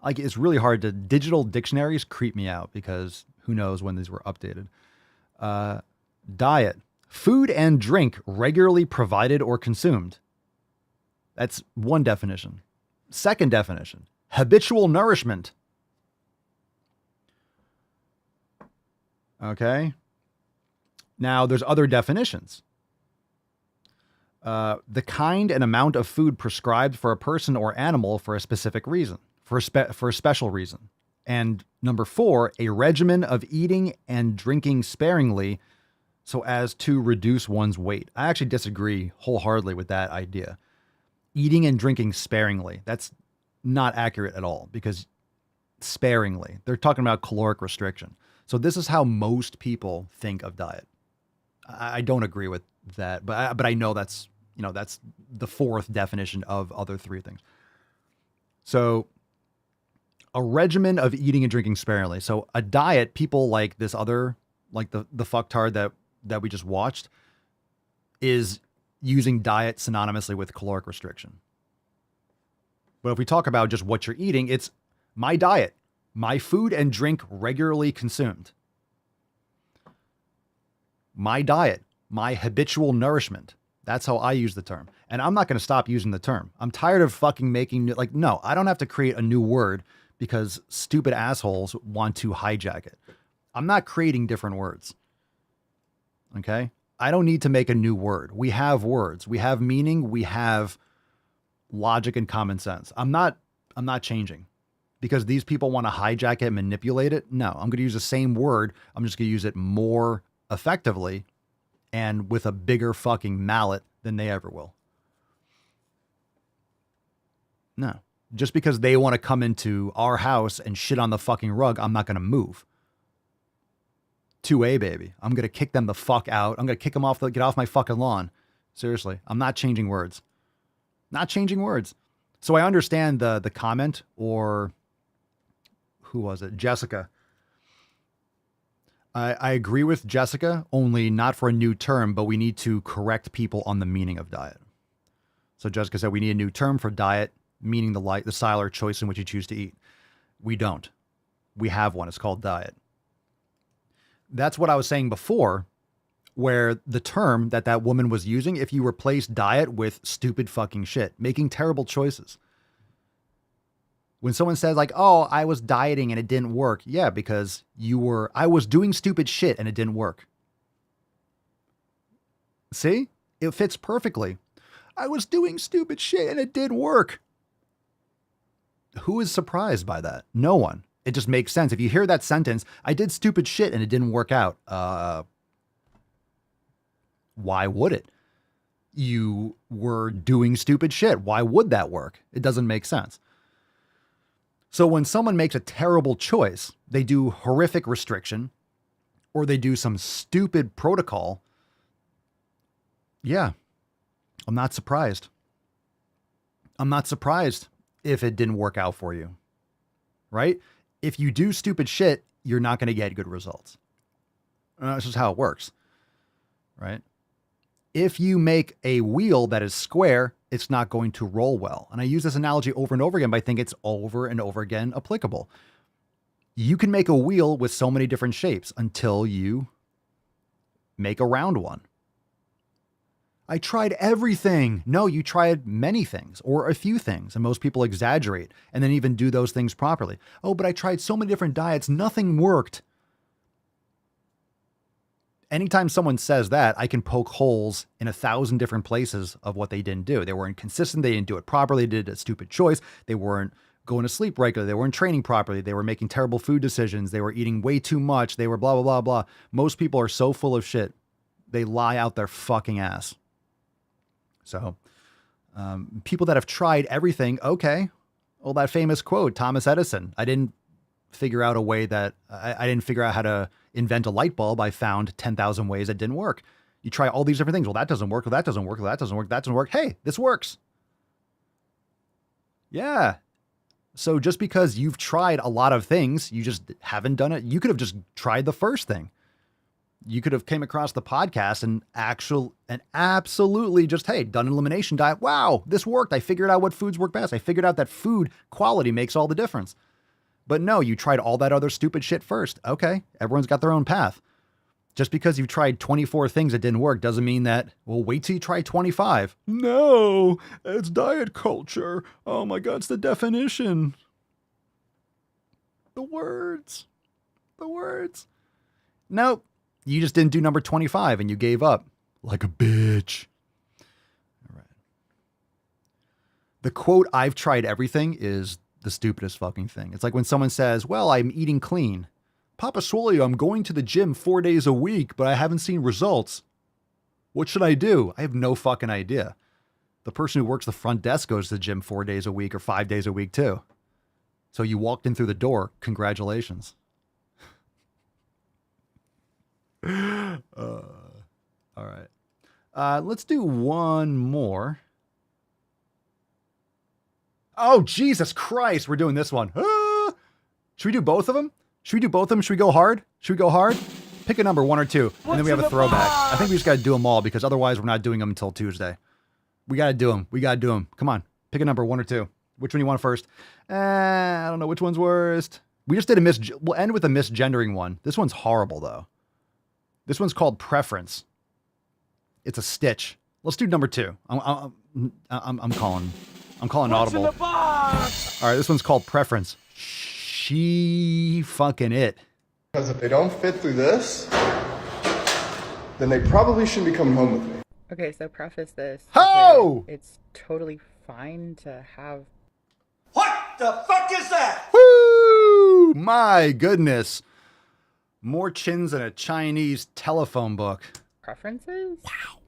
Like, it's really hard to, digital dictionaries creep me out because who knows when these were updated. Diet, food and drink regularly provided or consumed. That's one definition. Second definition, habitual nourishment. Okay. Now there's other definitions. The kind and amount of food prescribed for a person or animal for a specific reason, for a special reason. And number 4, a regimen of eating and drinking sparingly so as to reduce one's weight. I actually disagree wholeheartedly with that idea. Eating and drinking sparingly. That's not accurate at all because sparingly, they're talking about caloric restriction. So this is how most people think of diet. I don't agree with that, but I know that's the 4th definition of other 3 things. So a regimen of eating and drinking sparingly. So a diet, people like this other, like the fucktard that we just watched, is using diet synonymously with caloric restriction. But if we talk about just what you're eating, it's my diet, my food and drink regularly consumed. My diet, my habitual nourishment. That's how I use the term. And I'm not going to stop using the term. I'm tired of fucking making, no, I don't have to create a new word because stupid assholes want to hijack it. I'm not creating different words. Okay? I don't need to make a new word. We have words. We have meaning. We have logic and common sense. I'm not changing because these people want to hijack it, manipulate it. No, I'm going to use the same word. I'm just going to use it more effectively and with a bigger fucking mallet than they ever will. No. Just because they want to come into our house and shit on the fucking rug, I'm not going to move. 2A, baby. I'm going to kick them the fuck out. I'm going to kick them get off my fucking lawn. Seriously. I'm not changing words. Not changing words. So I understand the comment, or who was it? Jessica. I agree with Jessica, only not for a new term, but we need to correct people on the meaning of diet. So Jessica said we need a new term for diet, meaning the style or choice in which you choose to eat. We don't. We have one. It's called diet. That's what I was saying before, where the term that woman was using, if you replace diet with stupid fucking shit, making terrible choices. When someone says like, oh, I was dieting and it didn't work. Yeah, because I was doing stupid shit and it didn't work. See? It fits perfectly. I was doing stupid shit and it didn't work. Who is surprised by that? No one. It just makes sense. If you hear that sentence, I did stupid shit and it didn't work out. Why would it? You were doing stupid shit. Why would that work? It doesn't make sense. So when someone makes a terrible choice, they do horrific restriction or they do some stupid protocol. Yeah, I'm not surprised. I'm not surprised if it didn't work out for you, right? If you do stupid shit, you're not going to get good results. That's just how it works, right? If you make a wheel that is square, it's not going to roll well. And I use this analogy over and over again, but I think it's over and over again applicable. You can make a wheel with so many different shapes until you make a round one. I tried everything. No, you tried many things or a few things, and most people exaggerate and then even do those things properly. Oh, but I tried so many different diets. Nothing worked. Anytime someone says that, I can poke holes in 1,000 different places of what they didn't do. They were inconsistent. They didn't do it properly. They did a stupid choice. They weren't going to sleep regularly. They weren't training properly. They were making terrible food decisions. They were eating way too much. They were blah, blah, blah, blah. Most people are so full of shit. They lie out their fucking ass. So people that have tried everything, okay. Well, that famous quote, Thomas Edison, I didn't figure out a way that I didn't figure out how to invent a light bulb. I found 10,000 ways that didn't work. You try all these different things. Well, that doesn't work. Well, that doesn't work. Well, that doesn't work. That doesn't work. Hey, this works. Yeah. So just because you've tried a lot of things, you just haven't done it. You could have just tried the first thing. You could have came across the podcast and absolutely just, hey, done an elimination diet. Wow, this worked. I figured out what foods work best. I figured out that food quality makes all the difference. But no, you tried all that other stupid shit first. Okay, everyone's got their own path. Just because you've tried 24 things that didn't work doesn't mean that, well, wait till you try 25. No, it's diet culture. Oh my God, it's the definition. The words. Nope. You just didn't do number 25 and you gave up. Like a bitch. All right. The quote, I've tried everything, is the stupidest fucking thing. It's like when someone says, well, I'm eating clean. Papa Swole, I'm going to the gym 4 days a week, but I haven't seen results. What should I do? I have no fucking idea. The person who works the front desk goes to the gym 4 days a week or 5 days a week too. So you walked in through the door. Congratulations. All right. Let's do one more. Oh, Jesus Christ. We're doing this one. Should we do both of them? Should we go hard? Pick a number, 1 or 2, and then we have a throwback. I think we just got to do them all because otherwise we're not doing them until Tuesday. We got to do them. Come on. Pick a number, 1 or 2. Which one you want first? I don't know which one's worst. We just did we'll end with a misgendering one. This one's horrible though. This one's called Preference. It's a stitch. Let's do number 2. I'm calling audible. All right, this one's called Preference. She fucking it. Because if they don't fit through this, then they probably shouldn't be coming home with me. Okay, so preface this. Ho! It's totally fine to have. What the fuck is that? Woo! My goodness. More chins than a Chinese telephone book. Preferences? Wow.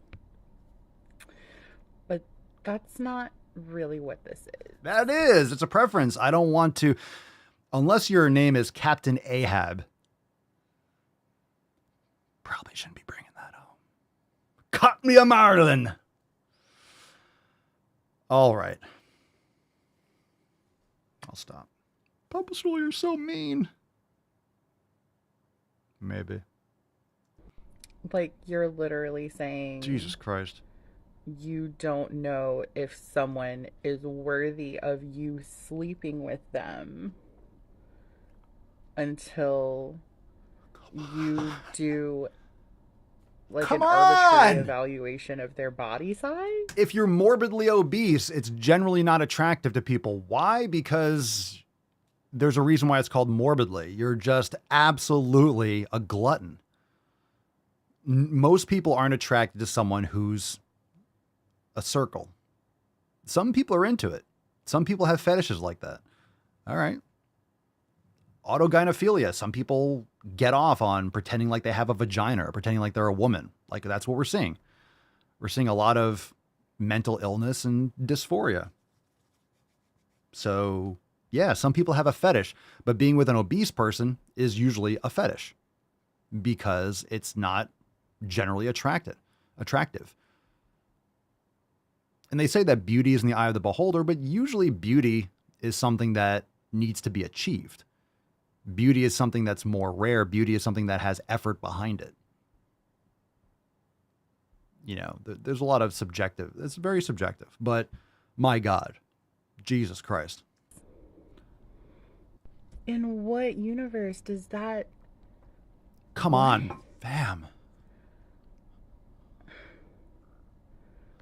But that's not really what this is. That is. It's a preference. I don't want to, unless your name is Captain Ahab. Probably shouldn't be bringing that home. Cut me a marlin. All right. I'll stop. Papa Swole, you're so mean. Maybe. Like, you're literally saying... Jesus Christ. You don't know if someone is worthy of you sleeping with them until you do like an arbitrary evaluation of their body size. If you're morbidly obese, it's generally not attractive to people. Why? Because there's a reason why it's called morbidly. You're just absolutely a glutton. Most people aren't attracted to someone who's a circle. Some people are into it. Some people have fetishes like that. All right. Autogynephilia. Some people get off on pretending like they have a vagina or pretending like they're a woman. Like, that's what we're seeing. We're seeing a lot of mental illness and dysphoria. So, yeah, some people have a fetish, but being with an obese person is usually a fetish because it's not generally attractive. And they say that beauty is in the eye of the beholder, but usually beauty is something that needs to be achieved. Beauty is something that's more rare. Beauty is something that has effort behind it. You know, there's a lot of subjective. It's very subjective, but my God, Jesus Christ. In what universe does that... Come on, fam.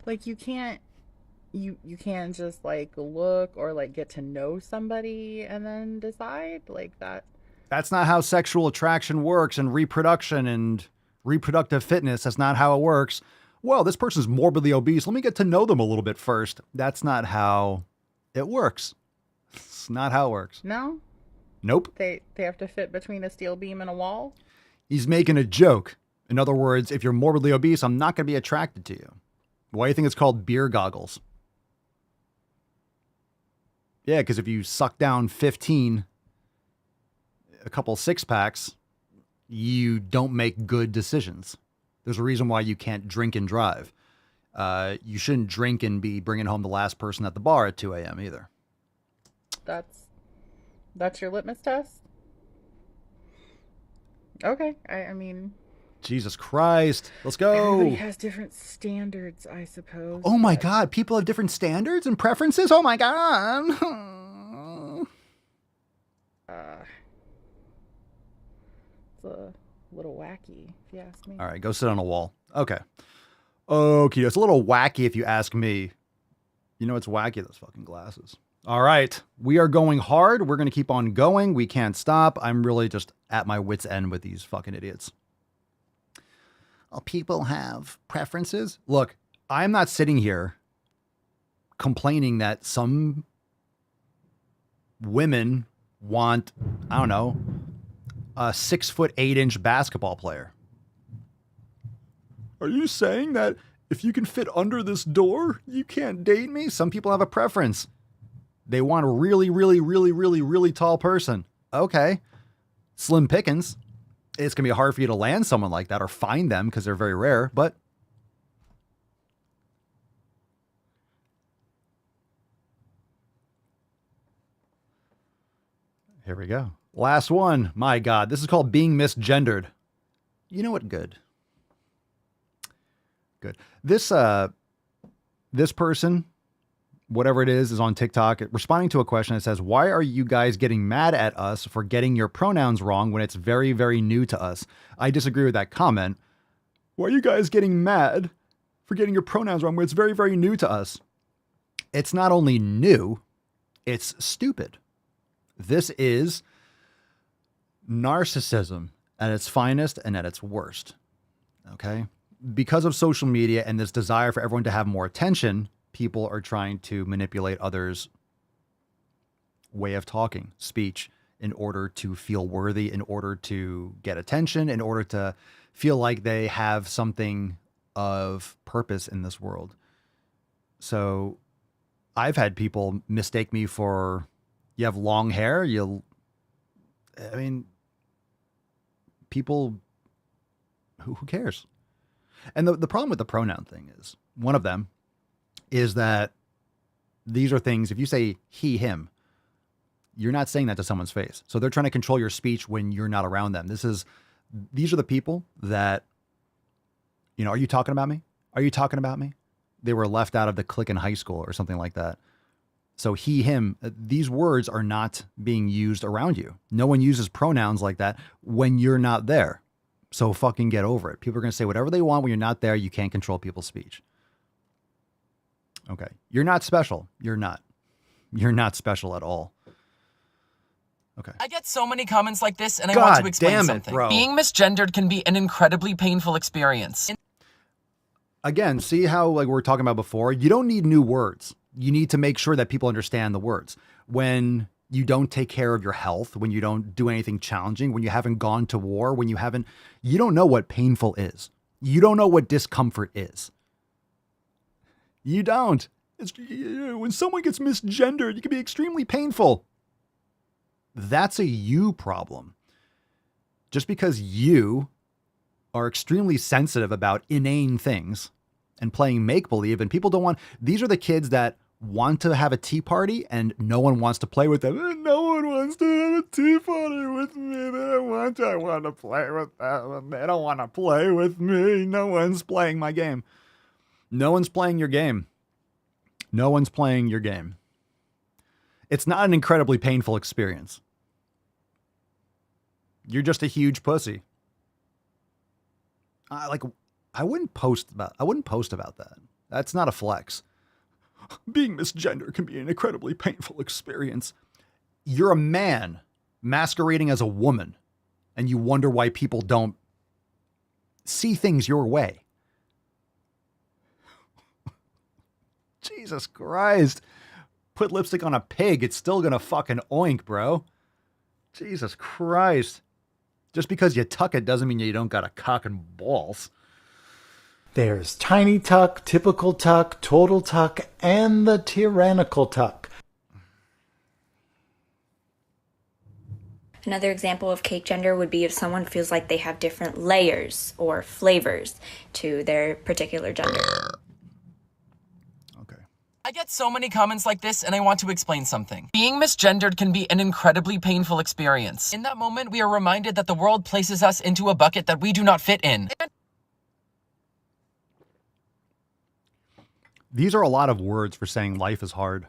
Like, you can't just like look or like get to know somebody and then decide like that. That's not how sexual attraction works, and reproduction and reproductive fitness. That's not how it works. Well, this person's morbidly obese. Let me get to know them a little bit first. That's not how it works. It's not how it works. No? Nope. They have to fit between a steel beam and a wall? He's making a joke. In other words, if you're morbidly obese, I'm not going to be attracted to you. Why do you think it's called beer goggles? Yeah, because if you suck down 15, a couple six packs, you don't make good decisions. There's a reason why you can't drink and drive. You shouldn't drink and be bringing home the last person at the bar at 2 a.m. either. That's your litmus test? Okay, I mean... Jesus Christ. Let's go. Everybody has different standards, I suppose. Oh my God. People have different standards and preferences? Oh my God. It's a little wacky, if you ask me. All right, go sit on a wall. Okay. Okay, it's a little wacky if you ask me. You know, it's wacky, those fucking glasses. All right, we are going hard. We're going to keep on going. We can't stop. I'm really just at my wit's end with these fucking idiots. Well, people have preferences. Look, I'm not sitting here complaining that some women want, I don't know, a 6'8" basketball player. Are you saying that if you can fit under this door, you can't date me? Some people have a preference. They want a really, really, really, really, really tall person. Okay. Slim pickings. It's going to be hard for you to land someone like that or find them because they're very rare, but here we go. Last one. My God, this is called being misgendered. You know what? Good. Good. This person, whatever it is on TikTok, responding to a question that says, why are you guys getting mad at us for getting your pronouns wrong when it's very, very new to us? I disagree with that comment. Why are you guys getting mad for getting your pronouns wrong when it's very, very new to us? It's not only new, it's stupid. This is narcissism at its finest and at its worst. Okay? Because of social media and this desire for everyone to have more attention, people are trying to manipulate others' way of talking, speech, in order to feel worthy, in order to get attention, in order to feel like they have something of purpose in this world. So I've had people mistake me for, you have long hair, people, who cares? And the problem with the pronoun thing is, one of them is that these are things, if you say he, him, you're not saying that to someone's face. So they're trying to control your speech when you're not around them. These are the people that, you know, are you talking about me? Are you talking about me? They were left out of the clique in high school or something like that. So he, him, these words are not being used around you. No one uses pronouns like that when you're not there. So fucking get over it. People are going to say whatever they want when you're not there. You can't control people's speech. Okay. You're not special. You're not. You're not special at all. Okay. I get so many comments like this, and I God want to explain damn it, something. bro. Being misgendered can be an incredibly painful experience. Again, see how, like we were talking about before, you don't need new words. You need to make sure that people understand the words. When you don't take care of your health, when you don't do anything challenging, when you haven't gone to war, you don't know what painful is. You don't know what discomfort is. You don't. When someone gets misgendered, it can be extremely painful. That's a you problem. Just because you are extremely sensitive about inane things and playing make-believe, and people don't want, these are the kids that want to have a tea party and no one wants to play with them. No one wants to have a tea party with me. They don't want to. I want to play with them. They don't want to play with me. No one's playing my game. No one's playing your game. No one's playing your game. It's not an incredibly painful experience. You're just a huge pussy. I wouldn't post about that. That's not a flex. Being misgendered can be an incredibly painful experience. You're a man masquerading as a woman, and you wonder why people don't see things your way. Jesus Christ. Put lipstick on a pig, it's still gonna fucking oink, bro. Jesus Christ. Just because you tuck it doesn't mean you don't got a cock and balls. There's tiny tuck, typical tuck, total tuck, and the tyrannical tuck. Another example of cake gender would be if someone feels like they have different layers or flavors to their particular gender. I get so many comments like this, and I want to explain something. Being misgendered can be an incredibly painful experience. In that moment, we are reminded that the world places us into a bucket that we do not fit in. These are a lot of words for saying life is hard.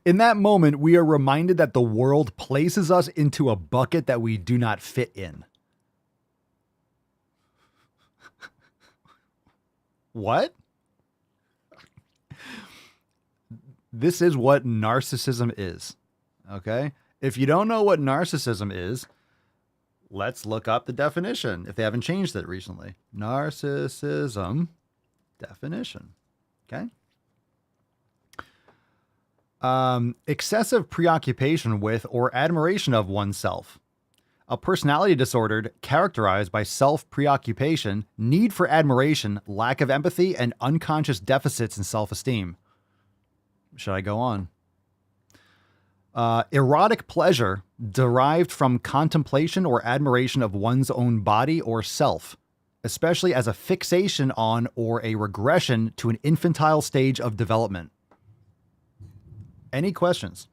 In that moment, we are reminded that the world places us into a bucket that we do not fit in. What? This is what narcissism is. Okay? If you don't know what narcissism is, let's look up the definition if they haven't changed it recently. Narcissism definition. Okay? Excessive preoccupation with or admiration of oneself. A personality disorder characterized by self-preoccupation, need for admiration, lack of empathy, and unconscious deficits in self-esteem. Should I go on? Erotic pleasure derived from contemplation or admiration of one's own body or self, especially as a fixation on or a regression to an infantile stage of development. Any questions?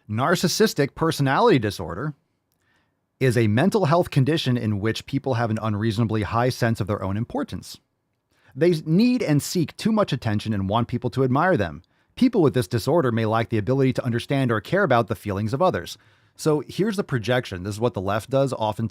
Narcissistic personality disorder is a mental health condition in which people have an unreasonably high sense of their own importance. They need and seek too much attention and want people to admire them. People with this disorder may lack the ability to understand or care about the feelings of others. So here's the projection. This is what the left does often,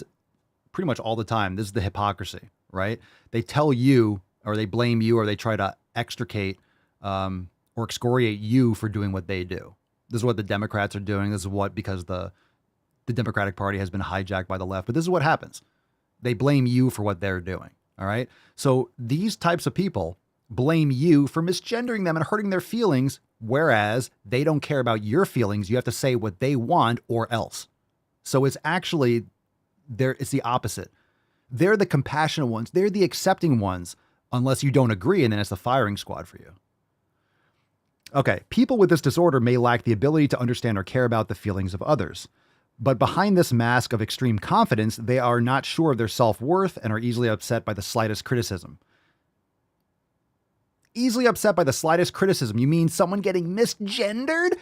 pretty much all the time. This is the hypocrisy, right? They tell you, or they blame you, or they try to extricate or excoriate you for doing what they do. This is what the Democrats are doing. This is what, because the Democratic Party has been hijacked by the left. But this is what happens. They blame you for what they're doing. All right. So these types of people blame you for misgendering them and hurting their feelings, whereas they don't care about your feelings. You have to say what they want or else. So it's actually it's the opposite. They're the compassionate ones. They're the accepting ones, unless you don't agree. And then it's the firing squad for you. Okay, people with this disorder may lack the ability to understand or care about the feelings of others. But behind this mask of extreme confidence, they are not sure of their self-worth and are easily upset by the slightest criticism. Easily upset by the slightest criticism? You mean someone getting misgendered?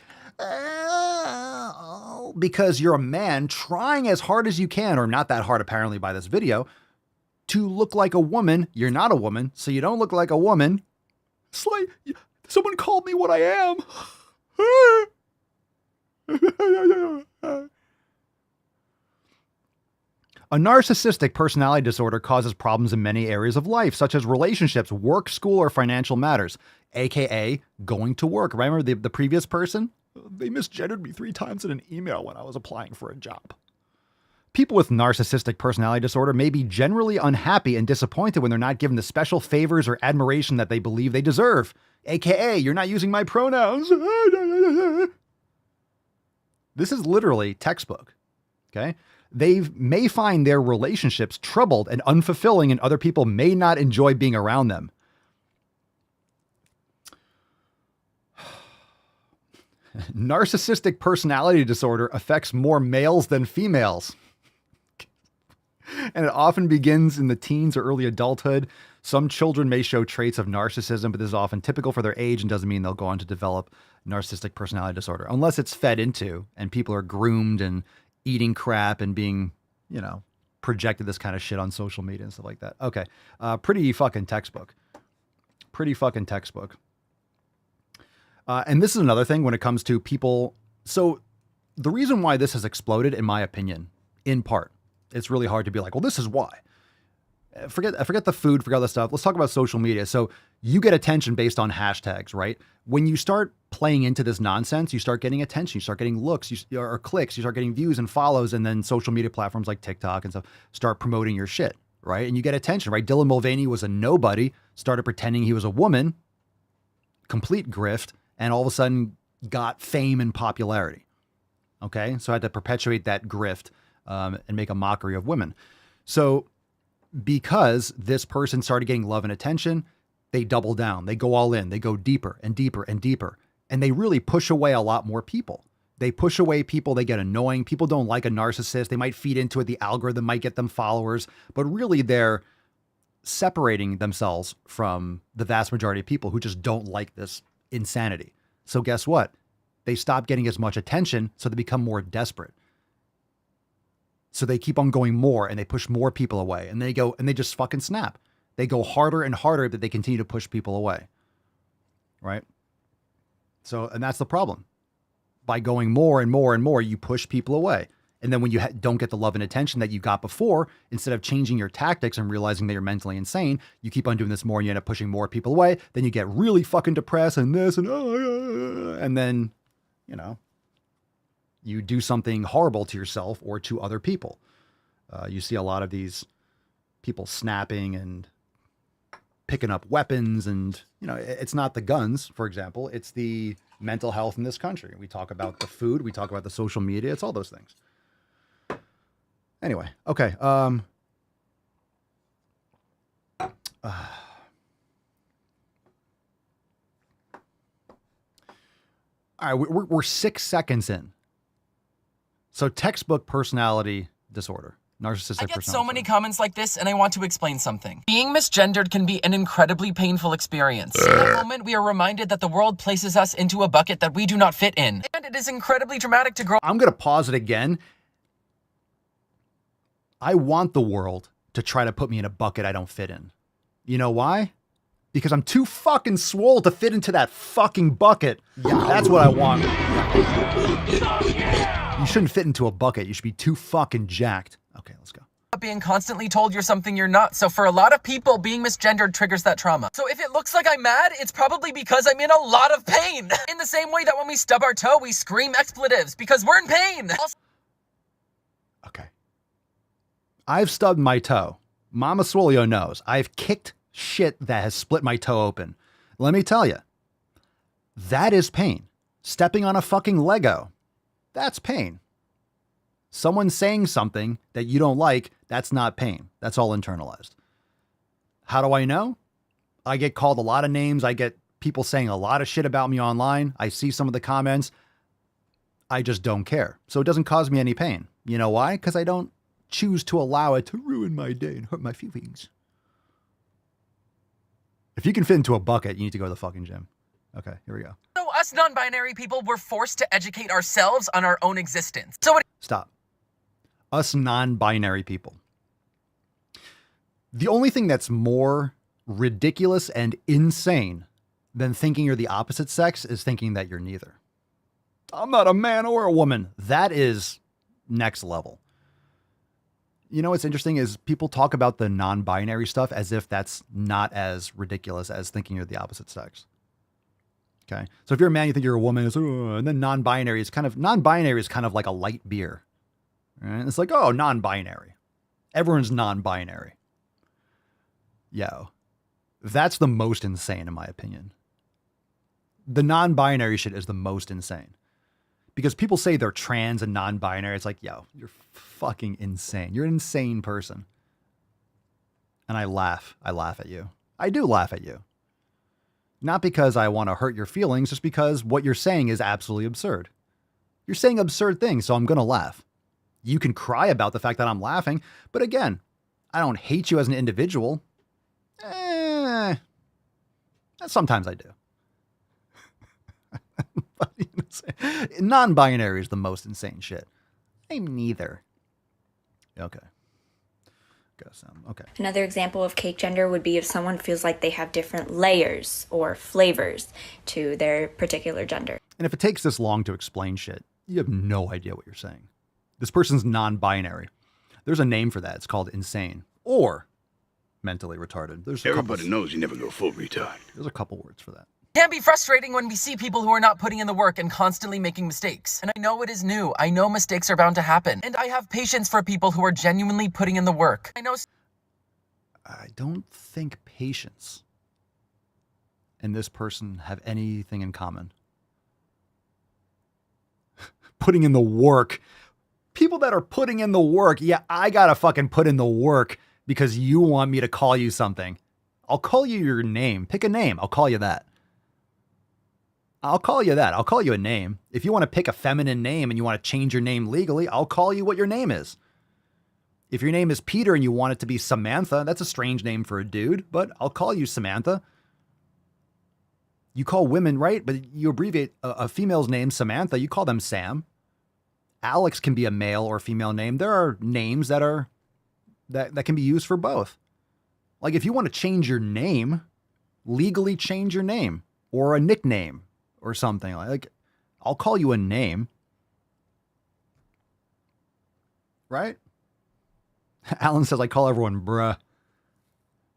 Because you're a man trying as hard as you can, or not that hard apparently by this video, to look like a woman. You're not a woman, so you don't look like a woman. Someone called me what I am. A narcissistic personality disorder causes problems in many areas of life, such as relationships, work, school, or financial matters, aka going to work. Remember the previous person? They misgendered me 3 times in an email when I was applying for a job. People with narcissistic personality disorder may be generally unhappy and disappointed when they're not given the special favors or admiration that they believe they deserve, aka, you're not using my pronouns. This is literally textbook, okay? They may find their relationships troubled and unfulfilling, and other people may not enjoy being around them. Narcissistic personality disorder affects more males than females. And it often begins in the teens or early adulthood. Some children may show traits of narcissism, but this is often typical for their age and doesn't mean they'll go on to develop narcissistic personality disorder, unless it's fed into and people are groomed and eating crap and being, projected this kind of shit on social media and stuff like that. Okay. Pretty fucking textbook. And this is another thing when it comes to people. So the reason why this has exploded, in my opinion, in part, it's really hard to be like, well, this is why. Forget the food, forget all this stuff. Let's talk about social media. So you get attention based on hashtags, right? When you start playing into this nonsense, you start getting attention, you start getting looks or clicks, you start getting views and follows, and then social media platforms like TikTok and stuff start promoting your shit, right? And you get attention, right? Dylan Mulvaney was a nobody, started pretending he was a woman, complete grift, and all of a sudden got fame and popularity. Okay, so I had to perpetuate that grift and make a mockery of women. So because this person started getting love and attention, they double down, they go all in, they go deeper and deeper and deeper, and they really push away a lot more people. They push away people, they get annoying. People don't like a narcissist. They might feed into it. The algorithm might get them followers, but really they're separating themselves from the vast majority of people who just don't like this insanity. So guess what? They stop getting as much attention, so they become more desperate. So they keep on going more and they push more people away, and they go and they just fucking snap. They go harder and harder, but they continue to push people away. Right? So, and that's the problem. By going more and more and more, you push people away. And then when you don't get the love and attention that you got before, instead of changing your tactics and realizing that you're mentally insane, you keep on doing this more and you end up pushing more people away. Then you get really fucking depressed and this and then, you do something horrible to yourself or to other people. You see a lot of these people snapping and picking up weapons and, it's not the guns, for example, it's the mental health in this country. We talk about the food, we talk about the social media, it's all those things. Anyway, okay. All right, we're 6 seconds in. So textbook personality disorder, narcissistic personality. I get so many comments like this, and I want to explain something. Being misgendered can be an incredibly painful experience. In that moment, we are reminded that the world places us into a bucket that we do not fit in. And it is incredibly traumatic to grow. I'm going to pause it again. I want the world to try to put me in a bucket I don't fit in. You know why? Because I'm too fucking swole to fit into that fucking bucket. Yeah, that's what I want. You shouldn't fit into a bucket. You should be too fucking jacked. Okay, let's go. Being constantly told you're something you're not. So for a lot of people, being misgendered triggers that trauma. So if it looks like I'm mad, it's probably because I'm in a lot of pain. In the same way that when we stub our toe, we scream expletives because we're in pain. Okay. I've stubbed my toe. Mama Swolio knows. I've kicked shit that has split my toe open. Let me tell you, that is pain. Stepping on a fucking Lego, that's pain. Someone saying something that you don't like, that's not pain. That's all internalized. How do I know? I get called a lot of names. I get people saying a lot of shit about me online. I see some of the comments. I just don't care. So it doesn't cause me any pain. You know why? Because I don't choose to allow it to ruin my day and hurt my feelings. If you can fit into a bucket, you need to go to the fucking gym. Okay, here we go. So us non-binary people were forced to educate ourselves on our own existence. Stop. Us non-binary people. The only thing that's more ridiculous and insane than thinking you're the opposite sex is thinking that you're neither. I'm not a man or a woman. That is next level. You know what's interesting is people talk about the non-binary stuff as if that's not as ridiculous as thinking you're the opposite sex. Okay. So if you're a man, you think you're a woman, and then non-binary is kind of like a light beer. Right? It's like, oh, non-binary. Everyone's non-binary. Yo, that's the most insane in my opinion. The non-binary shit is the most insane. Because people say they're trans and non-binary. It's like, yo, you're fucking insane. You're an insane person. And I laugh. I laugh at you. I do laugh at you. Not because I want to hurt your feelings, just because what you're saying is absolutely absurd. You're saying absurd things, so I'm going to laugh. You can cry about the fact that I'm laughing, but again, I don't hate you as an individual. Sometimes I do. Non-binary is the most insane shit. I'm neither. Okay. Got some. Okay. Another example of cake gender would be if someone feels like they have different layers or flavors to their particular gender. And if it takes this long to explain shit, you have no idea what you're saying. This person's non-binary. There's a name for that. It's called insane or mentally retarded. Everybody knows you never go full retard. There's a couple words for that. It can be frustrating when we see people who are not putting in the work and constantly making mistakes. And I know it is new. I know mistakes are bound to happen. And I have patience for people who are genuinely putting in the work. I don't think patience and this person have anything in common. Putting in the work. People that are putting in the work. Yeah, I gotta fucking put in the work because you want me to call you something. I'll call you your name. Pick a name. I'll call you that. I'll call you that. I'll call you a name. If you want to pick a feminine name and you want to change your name legally, I'll call you what your name is. If your name is Peter and you want it to be Samantha, that's a strange name for a dude, but I'll call you Samantha. You call women, right? But you abbreviate a female's name, Samantha, you call them Sam. Alex can be a male or female name. There are names that can be used for both. Like if you want to change your name, legally change your name or a nickname or something. Like I'll call you a name. Right? Alan says I call everyone bruh.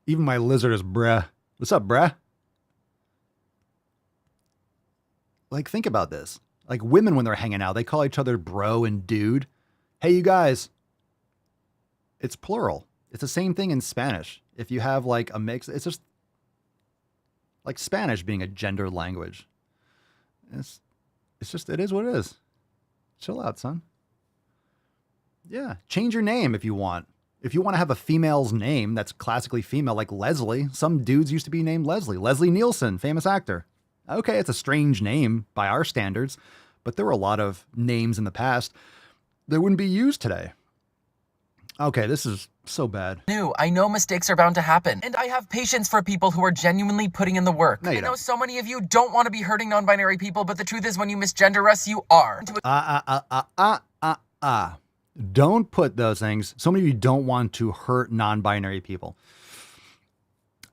Even my lizard is bruh. What's up, bruh? Like think about this. Like women when they're hanging out, they call each other bro and dude. Hey, you guys. It's plural. It's the same thing in Spanish. If you have like a mix, it's just like Spanish being a gender language. It's just, it is what it is. Chill out, son. Yeah. Change your name if you want. If you want to have a female's name that's classically female, like Leslie, some dudes used to be named Leslie. Leslie Nielsen, famous actor. Okay, it's a strange name by our standards, but there were a lot of names in the past that wouldn't be used today. Okay, this is so bad. I know mistakes are bound to happen, and I have patience for people who are genuinely putting in the work. No, you I know don't. so many of you don't want to be hurting non-binary people, but the truth is when you misgender us, you are. Don't put those things. So many of you don't want to hurt non-binary people.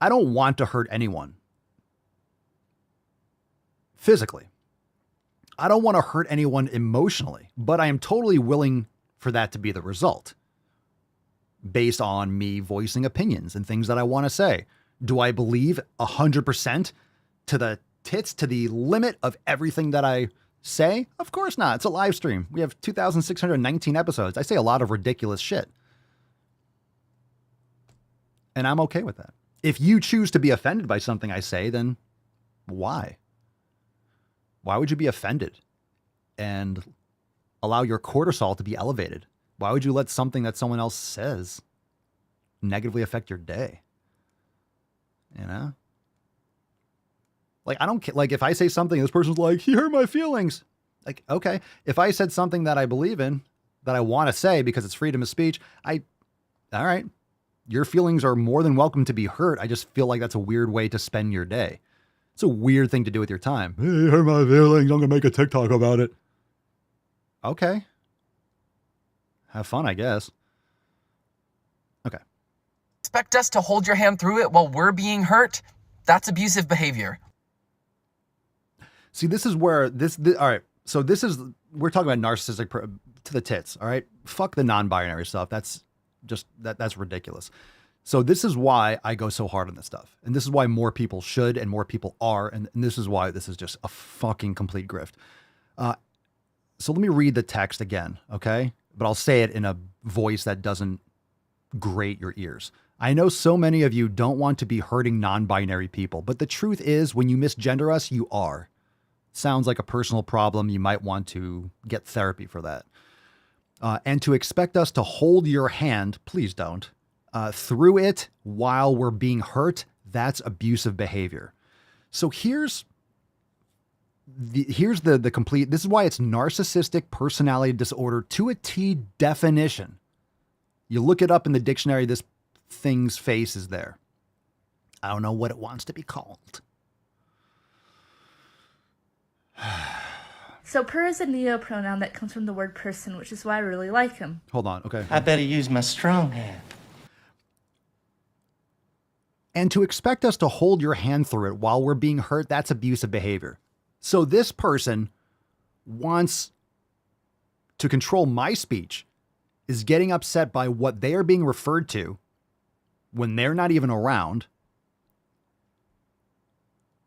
I don't want to hurt anyone. Physically. I don't want to hurt anyone emotionally, but I am totally willing for that to be the result. Based on me voicing opinions and things that I want to say. Do I believe 100% to the tits, to the limit of everything that I say? Of course not. It's a live stream. We have 2,619 episodes. I say a lot of ridiculous shit. And I'm okay with that. If you choose to be offended by something I say, then why? Why would you be offended and allow your cortisol to be elevated? Why would you let something that someone else says negatively affect your day? You know? Like, I don't care. Like, if I say something, this person's like, he hurt my feelings. Like, okay. If I said something that I believe in, that I want to say because it's freedom of speech, all right. Your feelings are more than welcome to be hurt. I just feel like that's a weird way to spend your day. It's a weird thing to do with your time. Hey, you hurt my feelings. I'm going to make a TikTok about it. Okay. Have fun, I guess. Okay. Expect us to hold your hand through it while we're being hurt? That's abusive behavior. See, this is where all right. So we're talking about narcissistic to the tits. All right. Fuck the non-binary stuff. That's just, that's ridiculous. So this is why I go so hard on this stuff. And this is why more people should and more people are. And this is why this is just a fucking complete grift. So let me read the text again. Okay. But I'll say it in a voice that doesn't grate your ears. I know so many of you don't want to be hurting non-binary people, but the truth is when you misgender us, you are. Sounds like a personal problem. You might want to get therapy for that. And to expect us to hold your hand, please don't, through it while we're being hurt, that's abusive behavior. So here's the complete, this is why it's narcissistic personality disorder to a T definition. You look it up in the dictionary, this thing's face is there. I don't know what it wants to be called. So per is a neopronoun that comes from the word person, which is why I really like him. Hold on, okay. I better use my strong hand. And to expect us to hold your hand through it while we're being hurt, that's abusive behavior. So this person wants to control my speech, is getting upset by what they are being referred to when they're not even around.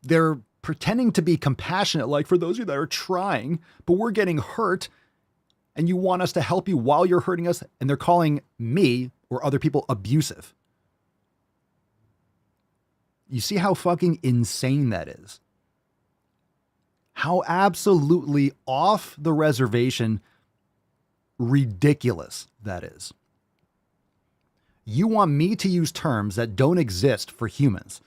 They're pretending to be compassionate, like for those of you that are trying, but we're getting hurt and you want us to help you while you're hurting us, and they're calling me or other people abusive. You see how fucking insane that is? How absolutely off the reservation ridiculous that is. You want me to use terms that don't exist for humans.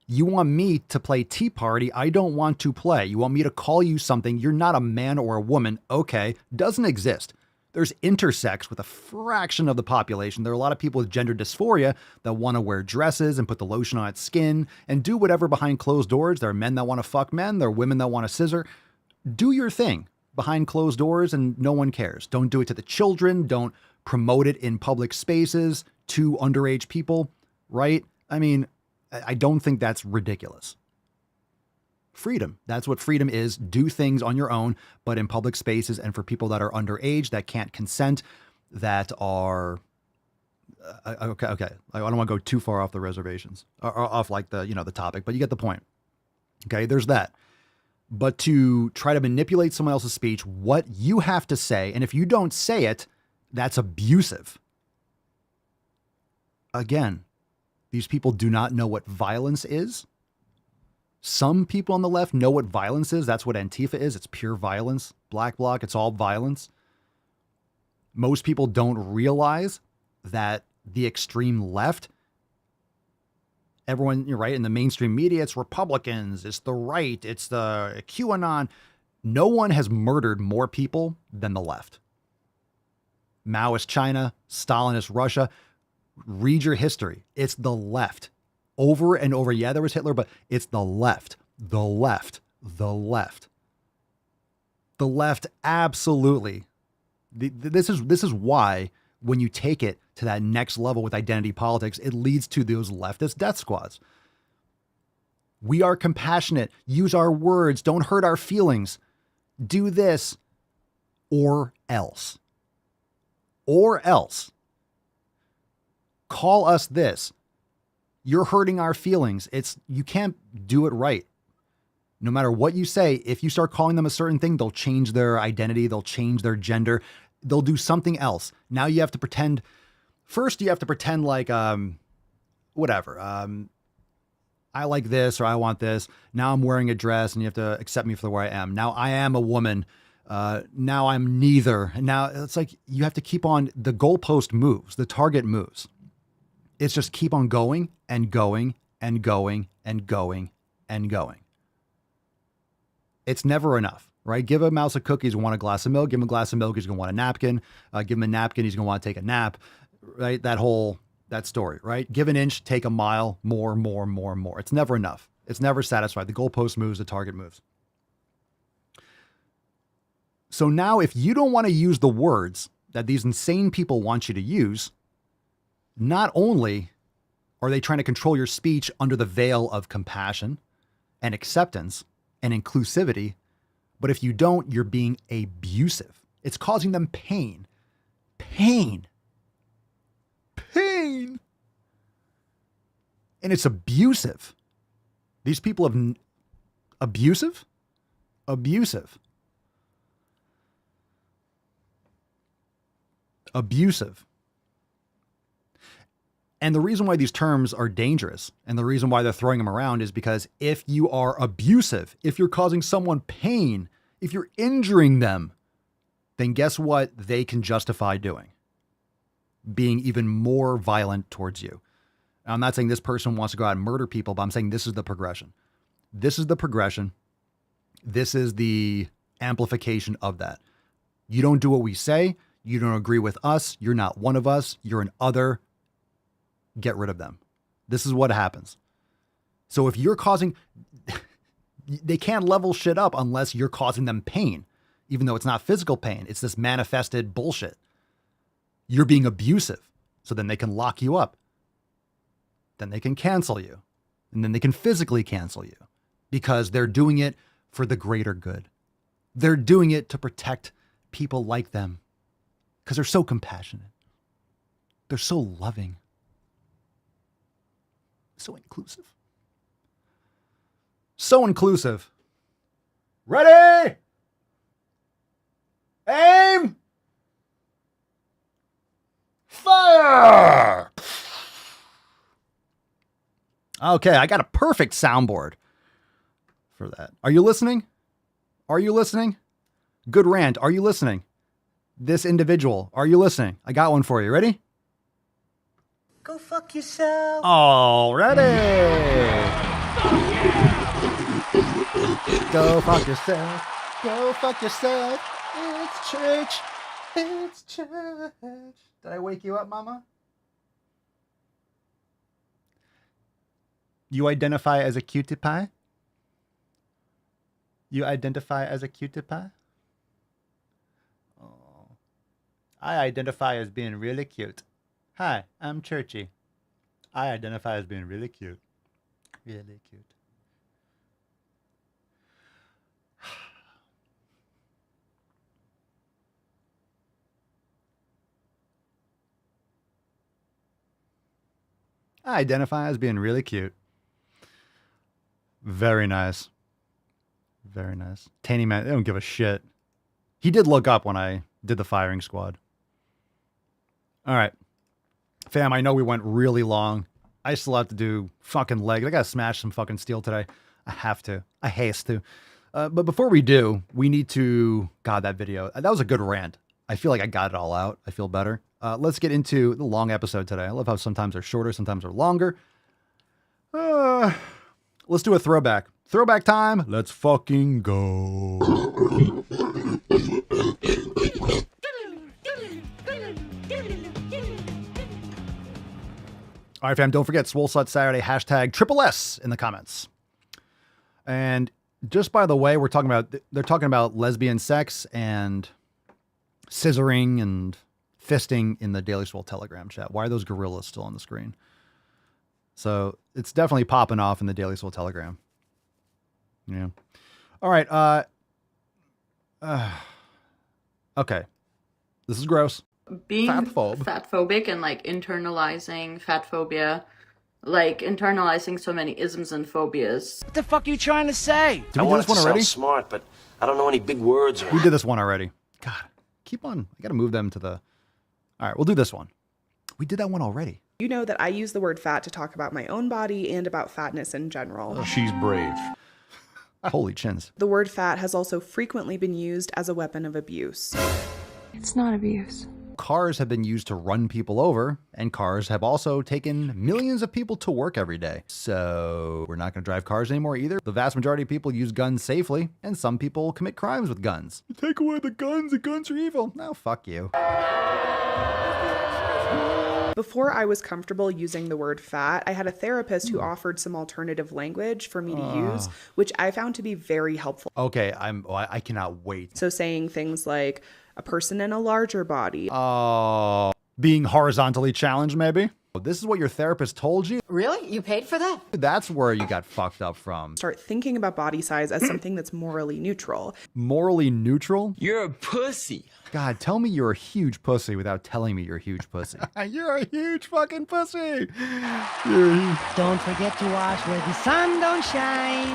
You want me to play Tea Party I don't want to play. You want me to call you something you're not a man or a woman. Okay, doesn't exist. There's intersex with a fraction of the population. There are a lot of people with gender dysphoria that want to wear dresses and put the lotion on its skin and do whatever behind closed doors. There are men that want to fuck men. There are women that want to scissor. Do your thing behind closed doors and no one cares. Don't do it to the children. Don't promote it in public spaces to underage people, right? I mean, I don't think that's ridiculous. Freedom. That's what freedom is. Do things on your own, but in public spaces and for people that are underage, that can't consent, that are okay. I don't want to go too far off the reservations or off like the topic, but you get the point. Okay, there's that. But to try to manipulate someone else's speech, what you have to say, and if you don't say it, that's abusive. Again, these people do not know what violence is. Some people on the left know what violence is. That's what Antifa is. It's pure violence. Black Bloc, it's all violence. Most people don't realize that the extreme left, everyone, you're right, in the mainstream media, it's Republicans, it's the right, it's the QAnon. No one has murdered more people than the left. Maoist China, Stalinist Russia. Read your history. It's the left. Over and over. Yeah, there was Hitler, but it's the left. The left. The left. The left, absolutely. This is why when you take it to that next level with identity politics, it leads to those leftist death squads. We are compassionate. Use our words. Don't hurt our feelings. Do this or else. Or else. Call us this. You're hurting our feelings. You can't do it right. No matter what you say, if you start calling them a certain thing, they'll change their identity. They'll change their gender. They'll do something else. Now you have to pretend. First, you have to pretend like, whatever. I like this or I want this. Now I'm wearing a dress and you have to accept me for where I am. Now I am a woman. Now I'm neither. And now it's like you have to keep on. The goalpost moves. The target moves. It's just keep on going and going and going and going and going. It's never enough, right? Give a mouse a cookie, he's going to want a glass of milk. Give him a glass of milk, he's going to want a napkin. Give him a napkin, he's going to want to take a nap, right? That story, right? Give an inch, take a mile, more. It's never enough. It's never satisfied. The goalpost moves, the target moves. So now if you don't want to use the words that these insane people want you to use, not only are they trying to control your speech under the veil of compassion and acceptance and inclusivity, but if you don't, you're being abusive. It's causing them pain. Pain. And it's abusive. These people have abusive. And the reason why these terms are dangerous and the reason why they're throwing them around is because if you are abusive, if you're causing someone pain, if you're injuring them, then guess what they can justify doing? Being even more violent towards you. I'm not saying this person wants to go out and murder people, but I'm saying this is the progression. This is the progression. This is the amplification of that. You don't do what we say. You don't agree with us. You're not one of us. You're an other. Get rid of them. This is what happens. So if you're causing, they can't level shit up unless you're causing them pain, even though it's not physical pain. It's this manifested bullshit. You're being abusive. So then they can lock you up. Then they can cancel you. And then they can physically cancel you because they're doing it for the greater good. They're doing it to protect people like them because they're so compassionate. They're so loving. So inclusive. So inclusive. Ready? Aim! Fire! Okay, I got a perfect soundboard for that. Are you listening? Are you listening? Good rant. Are you listening? This individual. Are you listening? I got one for you. Ready? Go fuck yourself. Already. Go fuck yourself. Go fuck yourself. It's church. It's church. Did I wake you up, mama? You identify as a cutie pie? You identify as a cutie pie? Oh. I identify as being really cute. Hi, I'm Churchy. I identify as being really cute. Really cute. I identify as being really cute. Very nice. Very nice. Tanny man, they don't give a shit. He did look up when I did the firing squad. All right. Fam, I know we went really long. I still have to do fucking legs. I gotta smash some fucking steel today. I have to. I has to. But before we do, we need to... God, that video. That was a good rant. I feel like I got it all out. I feel better. Let's get into the long episode today. I love how sometimes they're shorter, sometimes they're longer. Let's do a throwback. Throwback time. Let's fucking go. All right, fam, don't forget Swole Slut Saturday, hashtag #SSS in the comments. And just by the way, they're talking about lesbian sex and scissoring and fisting in the Daily Swole Telegram chat. Why are those gorillas still on the screen? So it's definitely popping off in the Daily Swole Telegram. Yeah. All right. Okay. This is gross. Being Fatphobe. fatphobic and like internalizing fat phobia, like internalizing so many isms and phobias. What the fuck are you trying to say? Did we do this one already? Smart, but I don't know any big words. We did this one already. God, keep on. I got to move them to the... All right, we'll do this one. We did that one already. You know that I use the word fat to talk about my own body and about fatness in general. She's brave. Holy chins. The word fat has also frequently been used as a weapon of abuse. It's not abuse. Cars have been used to run people over, and cars have also taken millions of people to work every day. So we're not going to drive cars anymore either. The vast majority of people use guns safely, and some people commit crimes with guns. Take away the guns are evil. No, fuck you. Before I was comfortable using the word fat, I had a therapist who offered some alternative language for me to use, which I found to be very helpful. Okay, I cannot wait. So saying things like a person in a larger body. Oh, being horizontally challenged, maybe? This is what your therapist told you? Really? You paid for that? That's where you got fucked up from. Start thinking about body size as something that's morally neutral. Morally neutral? You're a pussy. God, tell me you're a huge pussy without telling me you're a huge pussy. You're a huge fucking pussy. Don't forget to wash where the sun don't shine.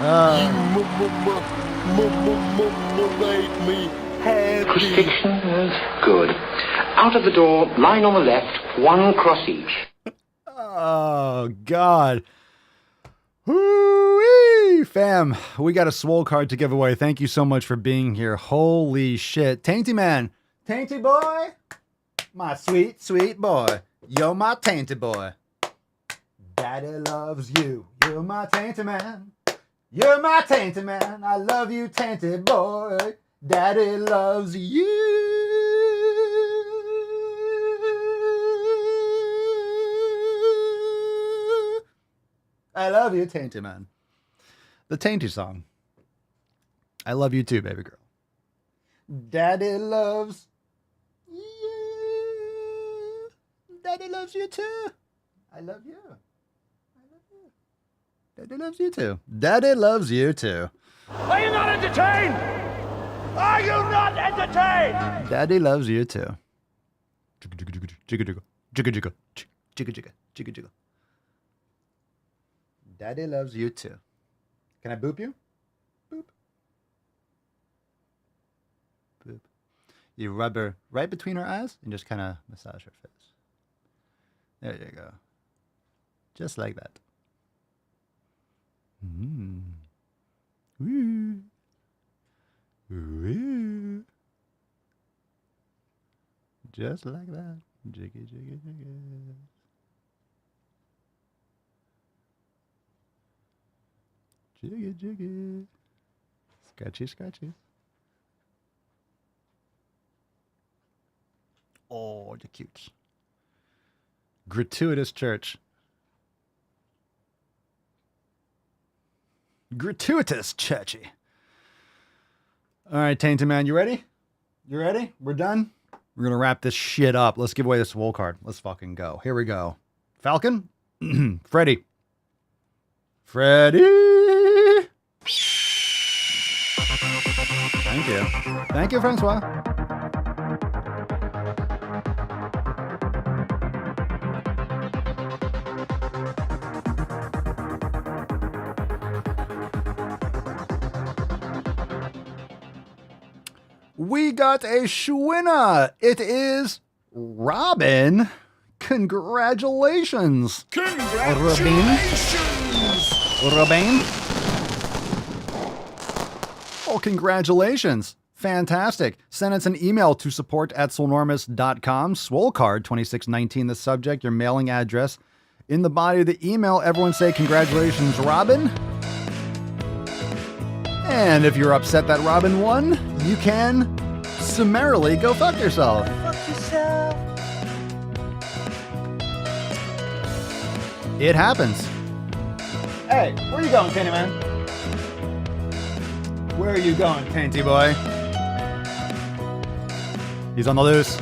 Make me happy. Crucifixion is good. Out of the door, line on the left, one cross each. Oh, God. Woo-wee! Fam, we got a swole card to give away. Thank you so much for being here. Holy shit. Tainty man. Tainty boy. My sweet, sweet boy. You're my tainty boy. Daddy loves you. You're my tainty man. You're my tainted man. I love you, tainted boy. Daddy loves you. I love you, tainted man. The Tainty song. I love you too, baby girl. Daddy loves you. Daddy loves you too. I love you. I love you. Daddy loves you too. Daddy loves you too. Are you not entertained? Are you not entertained? Daddy loves you too. Jigga jigga jigga jigga jigga jigga jigga jigga jigga. Daddy loves you too. Can I boop you? Boop. Boop. You rub her right between her eyes and just kind of massage her face. There you go. Just like that. Mm. Woo. Woo. Just like that. Jiggy, jiggy, jiggy. Jiggy, jiggy. Scratchy, scratchy. Oh, you're cute. Gratuitous church. Gratuitous churchy. All right, Tainted Man, you ready? You ready? We're done? We're going to wrap this shit up. Let's give away the Swole card. Let's fucking go. Here we go. Falcon? Freddy. Freddy! Thank you. Thank you, Francois. We got a Schwinner. It is Robin. Congratulations. Robin. Oh, congratulations. Fantastic. Send us an email to support@swolenormous.com. Swole card 2619, the subject, your mailing address. In the body of the email, everyone say congratulations, Robin. And if you're upset that Robin won, you can summarily go fuck yourself. Fuck yourself. It happens. Hey, where are you going, Tainty Man? Where are you going, Tainty boy? He's on the loose.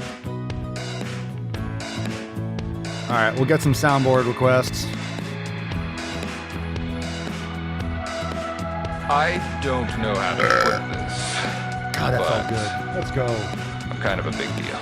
All right, we'll get some soundboard requests. I don't know how to put this. God, that felt good. Let's go. I'm kind of a big deal.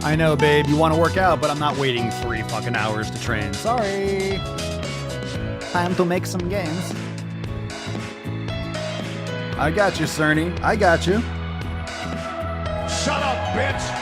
I know, babe, you want to work out, but I'm not waiting 3 fucking hours to train. Sorry. Time to make some gains. I got you, Cerny. I got you. Shut up, bitch!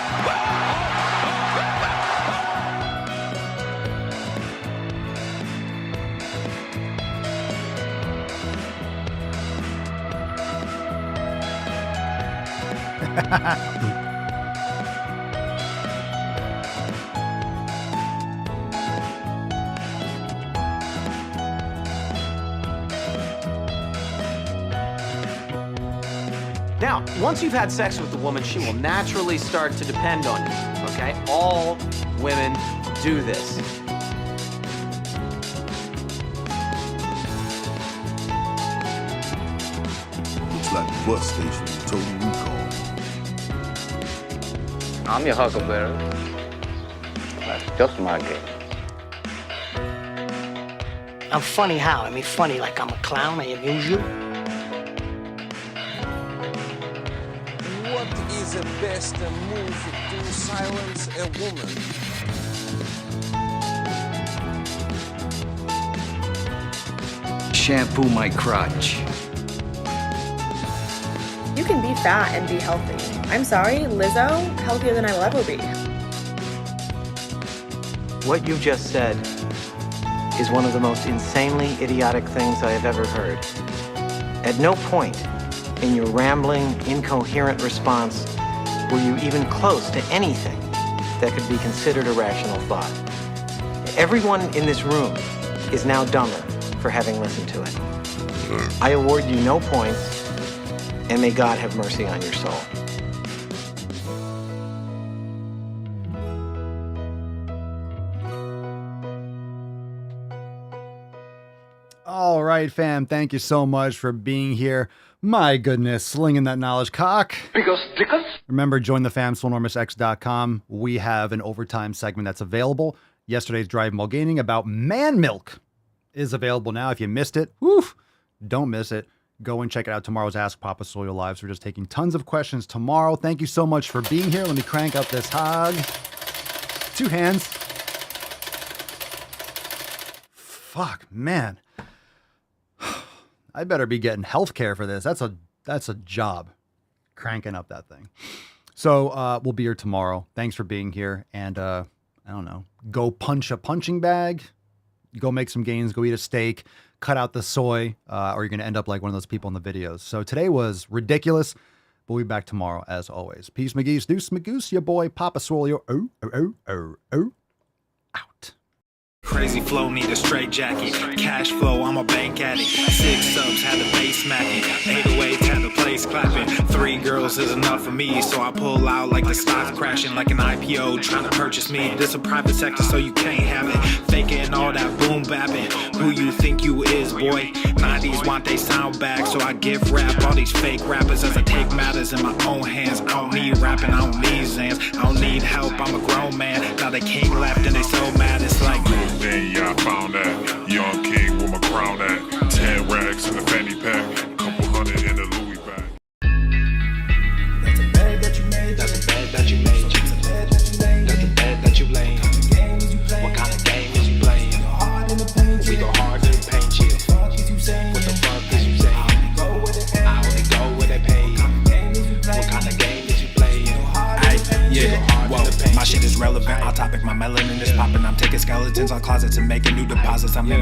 Now, once you've had sex with a woman, she will naturally start to depend on you, okay? All women do this. Looks like the bus station is total recall. I'm your huckleberry. That's just my game. I'm funny how? I mean, funny like I'm a clown, I amuse you? What is the best move to silence a woman? Shampoo my crotch. You can be fat and be healthy. I'm sorry, Lizzo, healthier than I will ever be. What you just said is one of the most insanely idiotic things I have ever heard. At no point in your rambling, incoherent response were you even close to anything that could be considered a rational thought. Everyone in this room is now dumber for having listened to it. I award you no points, and may God have mercy on your soul. All right, fam. Thank you so much for being here. My goodness, slinging that knowledge cock. Remember, join the fam, swolenormousx.com. We have an overtime segment that's available. Yesterday's Drive While Gaining about man milk is available now. If you missed it, don't miss it. Go and check it out. Tomorrow's Ask Papa Soil Lives. We're just taking tons of questions tomorrow. Thank you so much for being here. Let me crank up this hog. 2 hands. Fuck, man. I better be getting health care for this. That's a job, cranking up that thing. So we'll be here tomorrow. Thanks for being here. And I don't know, go punch a punching bag, go make some gains, go eat a steak, cut out the soy, or you're going to end up like one of those people in the videos. So today was ridiculous. We'll be back tomorrow as always. Peace, McGee's, deuce, McGoose, your boy, Papa Swole, your out. Crazy flow, need a straight jacket. Cash flow, I'm a bank addict. 6 subs, had the bass smacking. 808s, had the place clapping. 3 girls is enough for me, so I pull out like the stock crashing. Like an IPO, trying to purchase me. This a private sector, so you can't have it. Faking all that boom bapping. Who you think you is, boy? 90s want they sound back, so I give rap all these fake rappers as I take matters in my own hands. I don't need rapping, I don't need Zans. I don't need help, I'm a grown man. Now they king left and they so mad, it's like then yeah, I found that young king with my crown at 10 racks in the fanny pack, couple hundred in the Louis bag. That's a bag that you made. That's a bag that you made. That's a bag that you made. That's the bag that you laid. What kind of game is you playing? We go hard in the paint, chill. What the fuck is you saying? I only go where they pay. What kind of game is you playing? Yeah, whoa, my shit is relevant. On topic, my melanin is popping. I'm taking skeletons on closets and making new deposits. I'm in